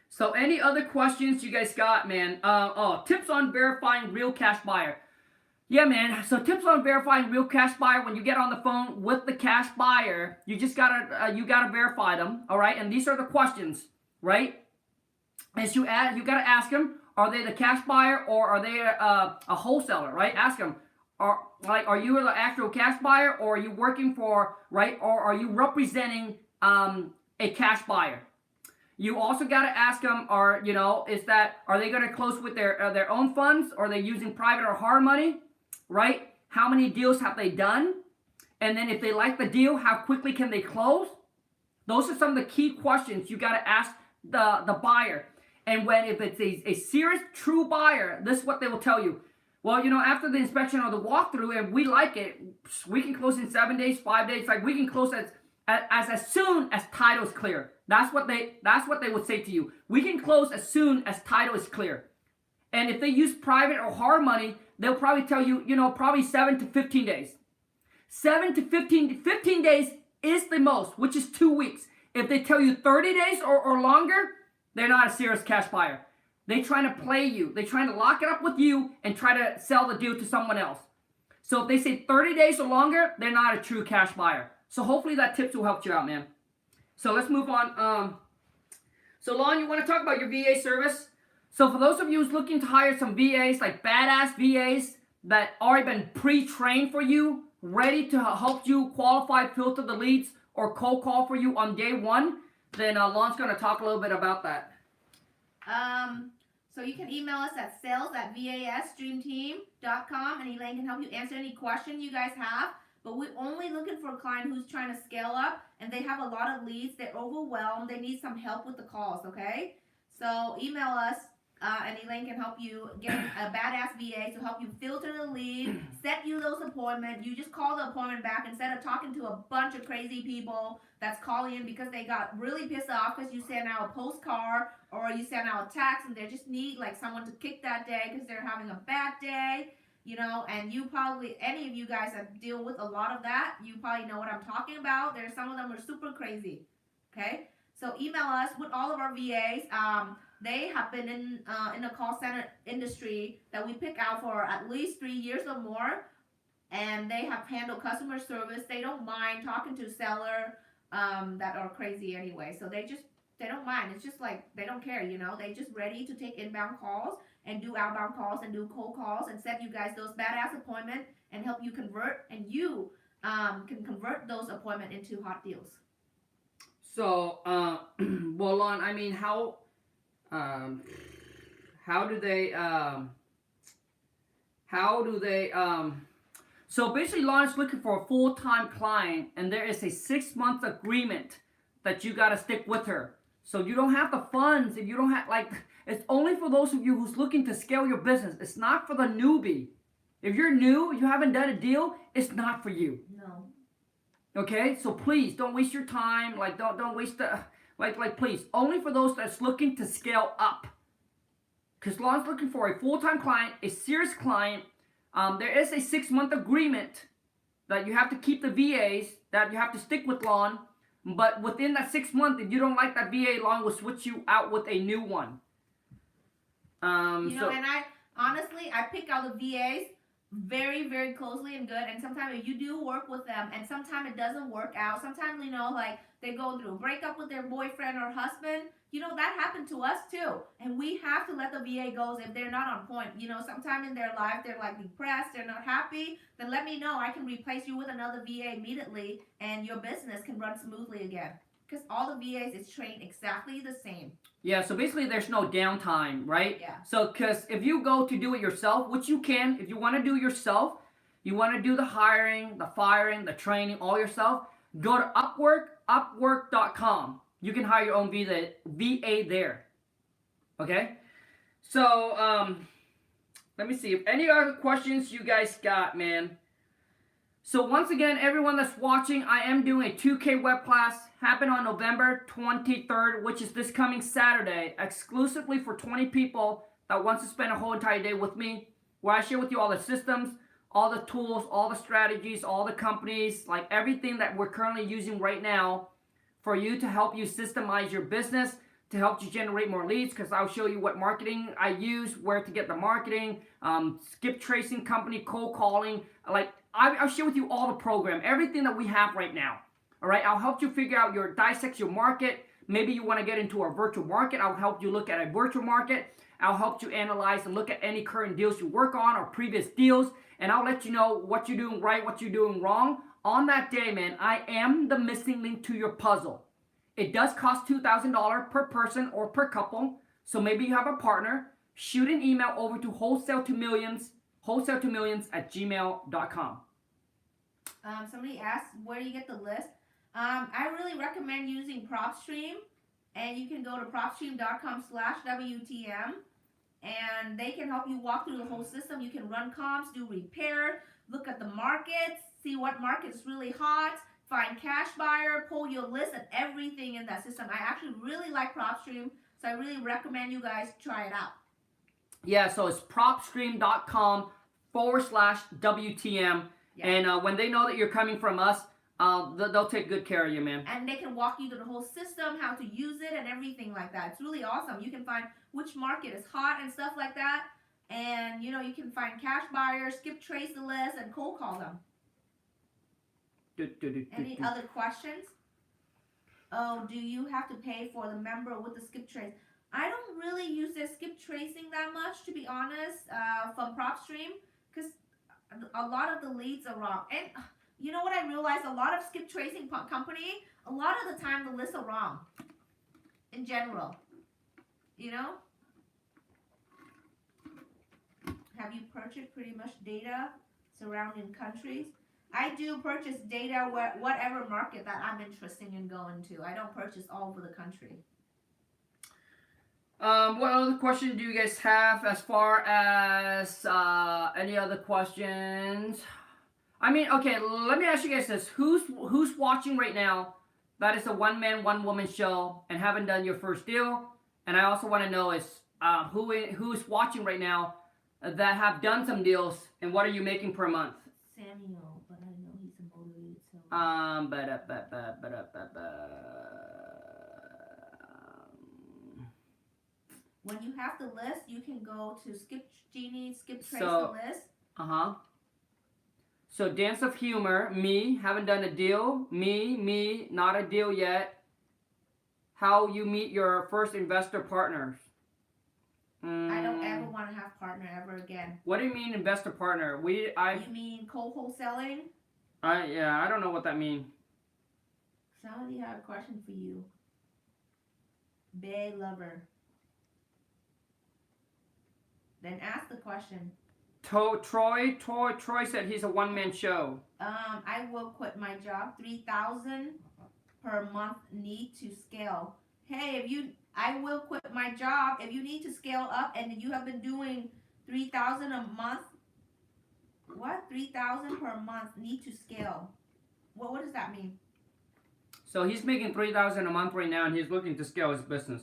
So any other questions you guys got, man? Tips on verifying real cash buyer. Yeah, man. So tips on verifying real cash buyer. When you get on the phone with the cash buyer, you just gotta verify them. All right. And these are the questions, right? As you gotta ask them: are they the cash buyer or are they a wholesaler? Right? Ask them: are you the actual cash buyer, or are you working for, right? Or are you representing a cash buyer? You also got to ask them, are they going to close with their own funds, or are they using private or hard money, right? How many deals have they done? And then if they like the deal, how quickly can they close? Those are some of the key questions you got to ask the buyer. And if it's a serious, true buyer, this is what they will tell you. Well, after the inspection or the walkthrough, and we like it, we can close in 7 days, 5 days. Like, we can close as soon as title is clear. That's what they would say to you. We can close as soon as title is clear. And if they use private or hard money, they'll probably tell you, probably 7 to 15 days. 7 to 15 days is the most, which is 2 weeks. If they tell you 30 days or longer, they're not a serious cash buyer. They're trying to play you. They're trying to lock it up with you and try to sell the deal to someone else. So if they say 30 days or longer, they're not a true cash buyer. So hopefully that tips will help you out, man. So let's move on. So Lon, you want to talk about your VA service? So for those of you who's looking to hire some VAs, like badass VAs that already been pre-trained for you, ready to help you qualify, filter the leads, or cold call for you on day one, then Lon's going to talk a little bit about that. So you can email us at sales@vasstreamteam.com, and Elaine can help you answer any question you guys have. But we're only looking for a client who's trying to scale up, and they have a lot of leads. They're overwhelmed. They need some help with the calls, okay? So email us, and Elaine can help you get a badass VA to help you filter the lead, set you those appointments. You just call the appointment back instead of talking to a bunch of crazy people that's calling in because they got really pissed off because you sent out a postcard or you sent out a text, and they just need like someone to kick that day because they're having a bad day. And you probably, any of you guys that deal with a lot of that, you probably know what I'm talking about. There's some of them are super crazy, okay? So email us with all of our VAs. They have been in the call center industry that we pick out for at least 3 years or more, and they have handled customer service. They don't mind talking to seller that are crazy anyway. So they don't mind. It's just like they don't care, They just ready to take inbound calls and do outbound calls and do cold calls and set you guys those badass appointments and help you convert, and you can convert those appointments into hot deals. So, well, Lon, I mean, how do they, so basically Lon is looking for a full-time client, and there is a 6-month agreement that you got to stick with her. So you don't have the funds if you don't have, it's only for those of you who's looking to scale your business. It's not for the newbie. If you're new, you haven't done a deal, it's not for you. No. Okay, so please don't waste your time. Like don't waste the please only for those that's looking to scale up. Because Lon's looking for a full-time client, a serious client. There is a 6-month agreement that you have to keep the VAs, that you have to stick with Lon. But within that 6 months, if you don't like that VA, Lon will switch you out with a new one. You know, and I honestly, I pick out the VAs very, very closely and good. And sometimes you do work with them, and sometimes it doesn't work out. Sometimes, you know, like they go through a breakup with their boyfriend or husband. You know, that happened to us too. And we have to let the VA go if they're not on point. You know, sometime in their life, they're like depressed, they're not happy. Then let me know. I can replace you with another VA immediately, and your business can run smoothly again. Because all the VAs is trained exactly the same. Yeah, so basically there's no downtime, right? Yeah. So, because if you go to do it yourself, which you can, if you want to do it yourself, you want to do the hiring, the firing, the training, all yourself, go to upwork.com. You can hire your own VA there. Okay? So, let me see. If any other questions you guys got, man. So once again, everyone that's watching, I am doing a 2K web class, happen on November 23rd, which is this coming Saturday, exclusively for 20 people that wants to spend a whole entire day with me, where I share with you all the systems, all the tools, all the strategies, all the companies, like everything that we're currently using right now for you to help you systemize your business, to help you generate more leads, because I'll show you what marketing I use, where to get the marketing, skip tracing company, cold calling, like I'll share with you all the program, everything that we have right now. All right, I'll help you figure out dissect your market. Maybe you want to get into a virtual market. I'll help you look at a virtual market. I'll help you analyze and look at any current deals you work on or previous deals. And I'll let you know what you're doing right, what you're doing wrong. On that day, man, I am the missing link to your puzzle. It does cost $2,000 per person or per couple. So maybe you have a partner. Shoot an email over to wholesale2millions@gmail.com. Somebody asked, where do you get the list? I really recommend using PropStream, and you can go to propstream.com/WTM, and they can help you walk through the whole system. You can run comps, do repair, look at the markets, see what market's really hot, find cash buyer, pull your list, and everything in that system. I actually really like PropStream, so I really recommend you guys try it out. Yeah, so it's propstream.com/WTM. Yeah. And when they know that you're coming from us, they'll take good care of you, man. And they can walk you through the whole system, how to use it, and everything like that. It's really awesome. You can find which market is hot and stuff like that. And, you know, you can find cash buyers, skip trace the list, and cold call them. Any other questions? Oh, do you have to pay for the member with the skip trace? I don't really use their skip tracing that much, to be honest, from PropStream, because a lot of the leads are wrong. And you know what I realized? A lot of skip tracing company, a lot of the time the lists are wrong. In general. You know? Have you purchased pretty much data surrounding countries? I do purchase data whatever market that I'm interested in going to. I don't purchase all over the country. What other question do you guys have as far as any other questions? I mean, okay, let me ask you guys this. Who's watching right now that is a one-man, one-woman show and haven't done your first deal? And I also want to know is who's watching right now that have done some deals, and what are you making per month? Samuel, but I know he's motivated, so... When you have the list, you can go to skip trace the list. So Dance of Humor, me, haven't done a deal. Me, not a deal yet. How you meet your first investor partners. I don't ever want to have partner ever again. What do you mean investor partner? You mean wholesaling? Yeah, I don't know what that means. Somebody had a question for you. Bay lover. Then ask the question. Troy said he's a one-man show. I will quit my job. 3,000 per month, need to scale. Hey, I will quit my job if you need to scale up and you have been doing 3,000 a month. What? 3,000 per month, need to scale. What does that mean? So he's making $3,000 a month right now, and he's looking to scale his business.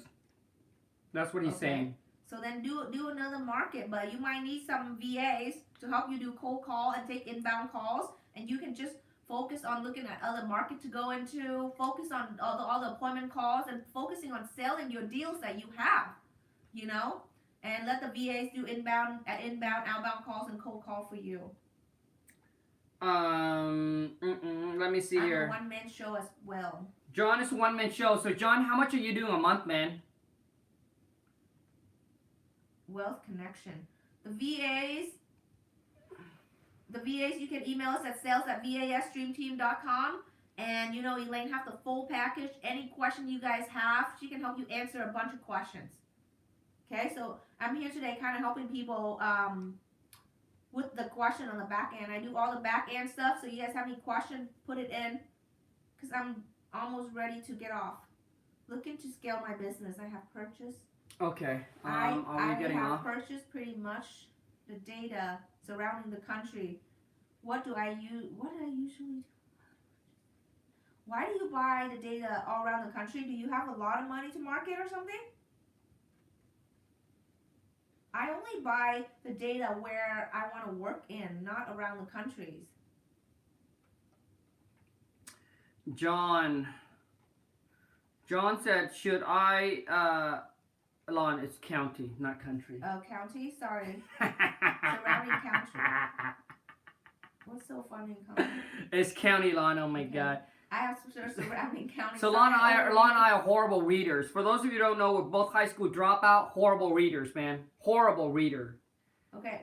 That's what he's saying. So then do another market, but you might need some VAs to help you do cold call and take inbound calls, and you can just focus on looking at other market to go into, focus on all the appointment calls, and focusing on selling your deals that you have, you know, and let the VAs do inbound, outbound calls and cold call for you. Let me see I'm here. a one-man show as well. John is a one-man show. So John, how much are you doing a month, man? Wealth connection. The VAs, you can email us at sales@vasstreamteam.com. And you know, Elaine has the full package. Any question you guys have, she can help you answer a bunch of questions. Okay, so I'm here today kind of helping people with the question on the back end. I do all the back end stuff, so you guys have any questions, put it in, because I'm almost ready to get off. Looking to scale my business. I have purchased. Okay. I getting have off? purchased pretty much the data surrounding the country. What do I usually do? Why do you buy the data all around the country? Do you have a lot of money to market or something? I only buy the data where I want to work in, not around the countries. John said, should I, Alon, it's county, not country. Oh, county? Sorry. Surrounding county. What's so funny, Khang? It's county, Lon. Oh my God. I have some sort of surrounding county. So Lon and I are horrible readers. For those of you who don't know, we're both high school dropout. Horrible readers, man. Horrible reader. Okay.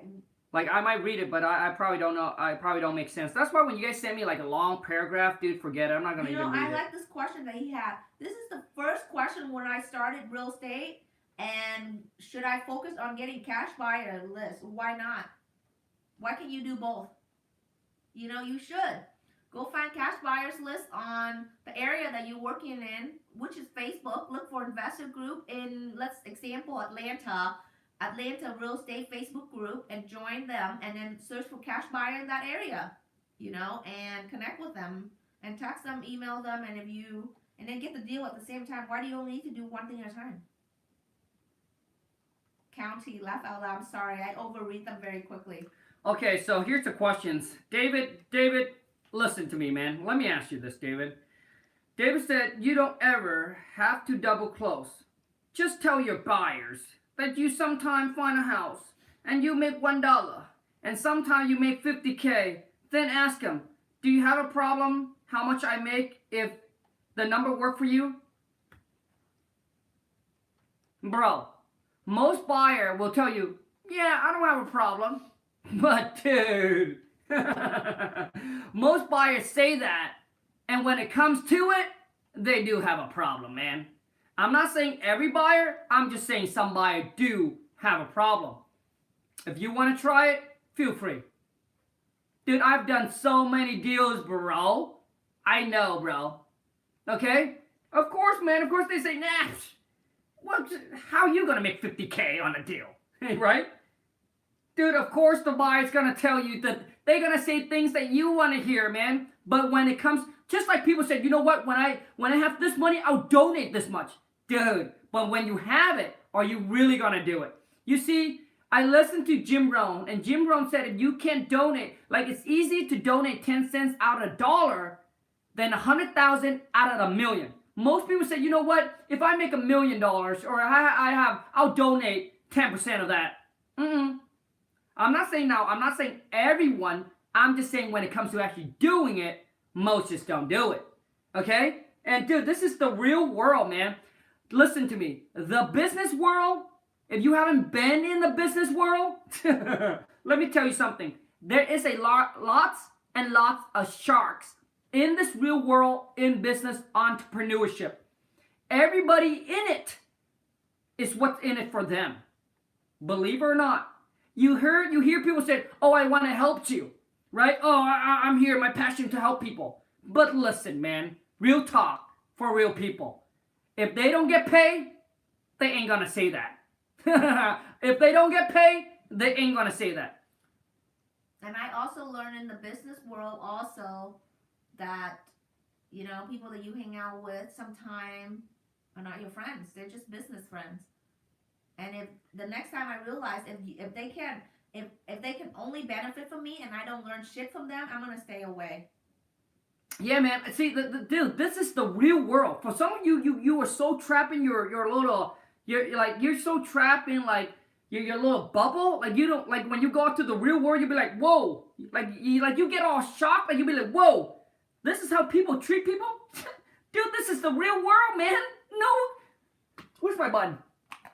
Like, I might read it, but I probably don't know. I probably don't make sense. That's why when you guys send me like a long paragraph, dude, forget it. I'm not gonna even read it. I like this question that he had. This is the first question when I started real estate. And should I focus on getting cash buyer list? Why not? Why can't you do both? You know, you should. Go find cash buyers list on the area that you're working in, which is Facebook. Look for investor group in, let's example, Atlanta real estate Facebook group, and join them, and then search for cash buyer in that area, you know, and connect with them and text them, email them, and then get the deal at the same time. Why do you only need to do one thing at a time? County, laugh out loud. I'm sorry, I overread them very quickly. Okay, so here's the questions. David, listen to me, man. Let me ask you this, David. David said, you don't ever have to double close. Just tell your buyers that you sometime find a house and you make $1 and sometime you make $50K. Then ask them, do you have a problem how much I make if the number work for you? Bro, most buyer will tell you, yeah, I don't have a problem. But dude, most buyers say that, and when it comes to it, they do have a problem, man. I'm not saying every buyer, I'm just saying some buyers do have a problem. If you want to try it, feel free. Dude, I've done so many deals, bro. I know, bro. Okay? Of course, man. Of course they say, nah, how are you going to make $50K on a deal? Right? Dude, of course the buyer's going to tell you that they're going to say things that you want to hear, man. But when it comes, just like people said, you know what, when I have this money, I'll donate this much. Dude, but when you have it, are you really going to do it? You see, I listened to Jim Rohn, and Jim Rohn said if you can't donate, like it's easy to donate 10 cents out of $1 than 100,000 out of $1 million. Most people say, you know what, if I make $1 million or I'll donate 10% of that. I'm not saying everyone, I'm just saying when it comes to actually doing it, most just don't do it. Okay? And dude, this is the real world, man. Listen to me. The business world, if you haven't been in the business world, let me tell you something. There is a lots and lots of sharks in this real world in business entrepreneurship. Everybody in it is what's in it for them. Believe it or not. You hear people say, oh, I want to help you, right? Oh, I'm here, my passion to help people. But listen, man, real talk for real people. If they don't get paid, they ain't gonna say that. If they don't get paid, they ain't gonna say that. And I also learned in the business world also, that, you know, people that you hang out with sometime are not your friends. They're just business friends. And if the next time I realize if they can if they can only benefit from me and I don't learn shit from them, I'm gonna stay away. Yeah, man. See, dude, this is the real world. For some of you are so trapped in your little, you're so trapped in like your little bubble. Like you don't like when you go out to the real world, you'll be like, whoa, you get all shocked, and you'll be like, whoa, this is how people treat people, dude. This is the real world, man. No, where's my button?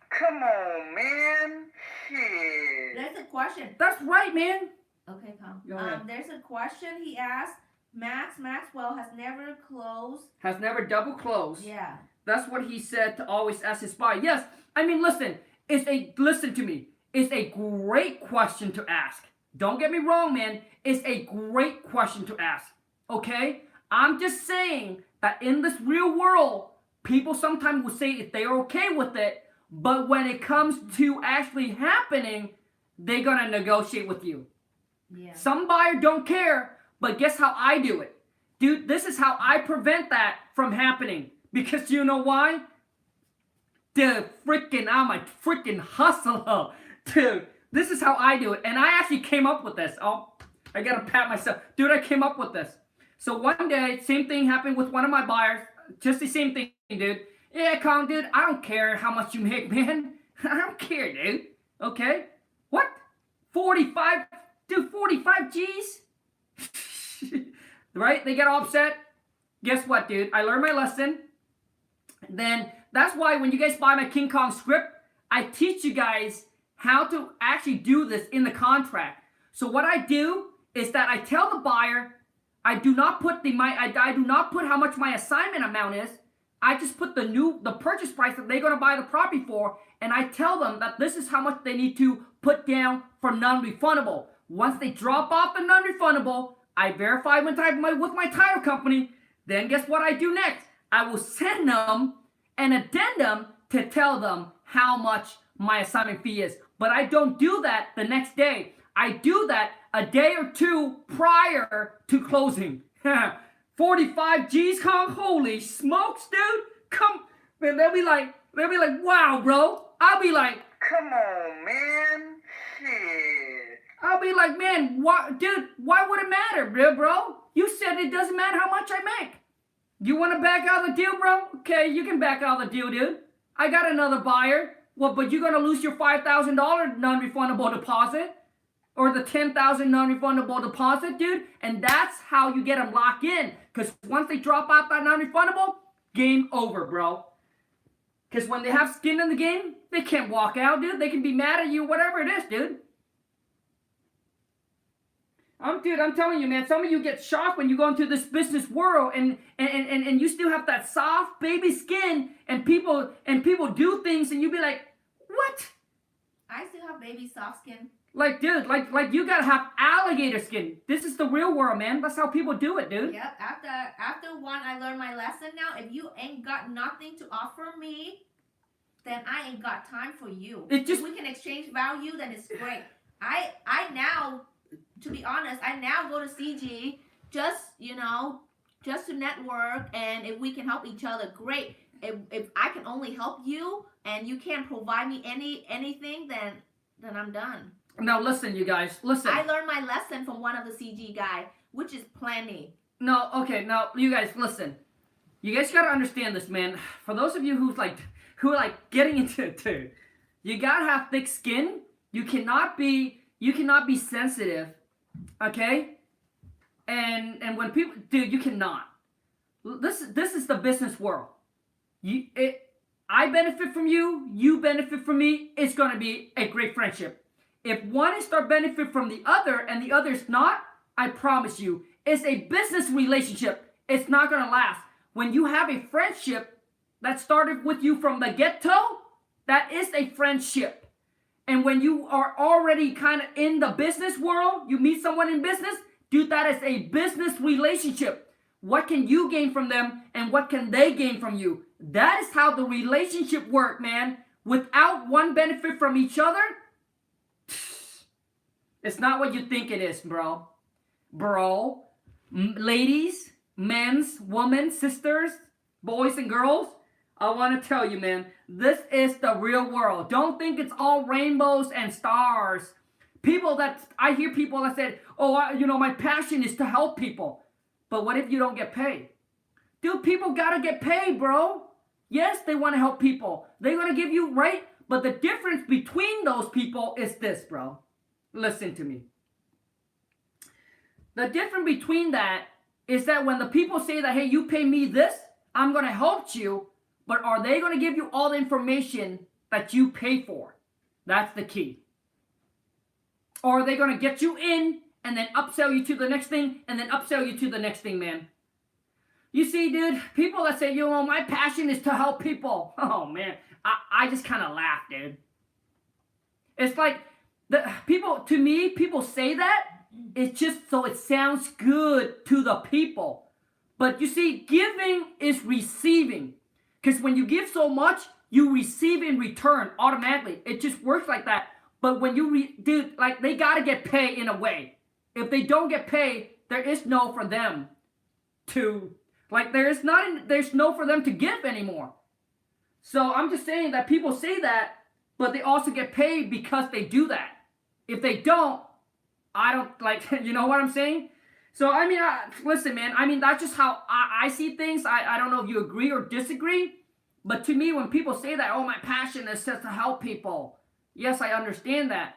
Come on, man. Shit. There's a question. That's right, man. Okay, Khang. Go ahead. There's a question he asked. Maxwell has never closed. Has never double closed. Yeah. That's what he said to always ask his buyer. Yes, I mean, listen to me. It's a great question to ask. Don't get me wrong, man. It's a great question to ask. Okay? I'm just saying that in this real world, people sometimes will say if they're okay with it, but when it comes to actually happening, they're gonna negotiate with you. Yeah. Some buyer don't care, but guess how I do it? Dude, this is how I prevent that from happening. Because you know why? I'm a freaking hustler. Dude, this is how I do it. And I actually came up with this. Oh, I gotta pat myself. Dude, I came up with this. So one day, same thing happened with one of my buyers. Just the same thing, dude. Yeah, Khang, dude, I don't care how much you make, man. I don't care, dude. Okay? What? 45? Dude, 45 G's? Right? They get all upset. Guess what, dude? I learned my lesson. Then that's why when you guys buy my King Kong script, I teach you guys how to actually do this in the contract. So what I do is that I tell the buyer, I do not put I do not put how much my assignment amount is. I just put the purchase price that they're going to buy the property for, and I tell them that this is how much they need to put down for non-refundable. Once they drop off the non-refundable, I verify with my title company. Then guess what I do next? I will send them an addendum to tell them how much my assignment fee is. But I don't do that the next day. I do that a day or two prior to closing. 45 G's, Khang, holy smokes, dude. Come, man, they'll be like, wow, bro. I'll be like, Come on, man. Shit. I'll be like, man, dude, why would it matter, bro? You said it doesn't matter how much I make. You want to back out the deal, bro? Okay, you can back out the deal, dude. I got another buyer. Well, but you're going to lose your $5,000 non-refundable deposit or the $10,000 non-refundable deposit, dude. And that's how you get them locked in. Because once they drop out that non-refundable, game over, bro. Because when they have skin in the game, they can't walk out, dude. They can be mad at you, whatever it is, dude. I'm telling you, man, some of you get shocked when you go into this business world and you still have that soft baby skin and people do things and you be like, what? I still have baby soft skin. Like, dude, like you gotta have alligator skin. This is the real world, man. That's how people do it, dude. Yep. After one, I learned my lesson now. If you ain't got nothing to offer me, then I ain't got time for you. It just, if we can exchange value, then it's great. I now, to be honest, I now go to CG just to network, and if we can help each other, great. If I can only help you and you can't provide me anything, then I'm done. Now listen, you guys, listen. I learned my lesson from one of the CG guy, which is plenty. No, okay, now you guys listen. You guys gotta understand this, man. For those of you who are getting into it too, you gotta have thick skin. You cannot be sensitive, okay? And when people, dude, you cannot. This is the business world. I benefit from you, you benefit from me. It's gonna be a great friendship. If one is start benefit from the other and the other is not, I promise you, it's a business relationship. It's not gonna last. When you have a friendship that started with you from the get-go, that is a friendship. And when you are already kind of in the business world, you meet someone in business, dude, that is a business relationship. What can you gain from them and what can they gain from you? That is how the relationship works, man. Without one benefit from each other, it's not what you think it is, bro. Ladies, men's, women, sisters, boys and girls, I want to tell you, man, this is the real world. Don't think it's all rainbows and stars. I hear people that said, oh, my passion is to help people. But what if you don't get paid? Dude, people got to get paid, bro. Yes, they want to help people. They want to give you, right? But the difference between those people is this, bro. Listen to me. The difference between that is that when the people say that, hey, you pay me this, I'm going to help you, but are they going to give you all the information that you pay for? That's the key. Or are they going to get you in and then upsell you to the next thing and then upsell you to the next thing, man? You see, dude, people that say, my passion is to help people. Oh, man, I just kind of laugh, dude. It's like, people say that, it's just so it sounds good to the people. But you see, giving is receiving. Because when you give so much, you receive in return automatically. It just works like that. But when you, they got to get paid in a way. If they don't get paid, there is no for them to, there's no for them to give anymore. So I'm just saying that people say that, but they also get paid because they do that. If they don't, I don't, you know what I'm saying? So, I mean, listen, man, that's just how I see things. I don't know if you agree or disagree, but to me, when people say that, oh, my passion is just to help people. Yes, I understand that,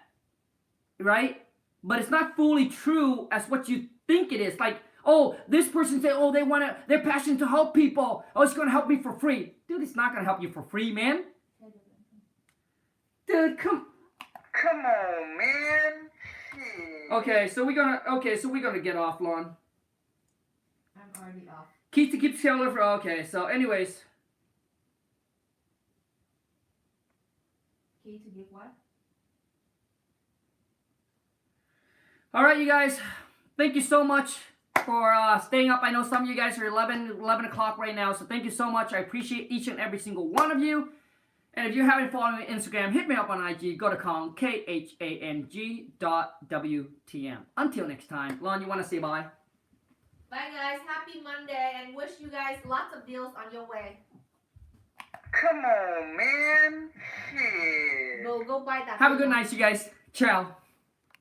right? But it's not fully true as what you think it is. Like, oh, this person said, oh, they're passionate to help people. Oh, it's going to help me for free. Dude, it's not going to help you for free, man. Dude, come on, man. Shit. Okay, so we're gonna get off, Lon. I'm already off. Keep Taylor for okay. So, anyways. Key to give what? All right, you guys. Thank you so much for staying up. I know some of you guys are 11 o'clock right now, so thank you so much. I appreciate each and every single one of you. And if you haven't followed me on Instagram, hit me up on IG. Go to Khang, KHANG.WTM. Until next time. Lon, you want to say bye? Bye, guys. Happy Monday, and wish you guys lots of deals on your way. Come on, man. Shit. Go buy that. Have a good night, you guys. Ciao.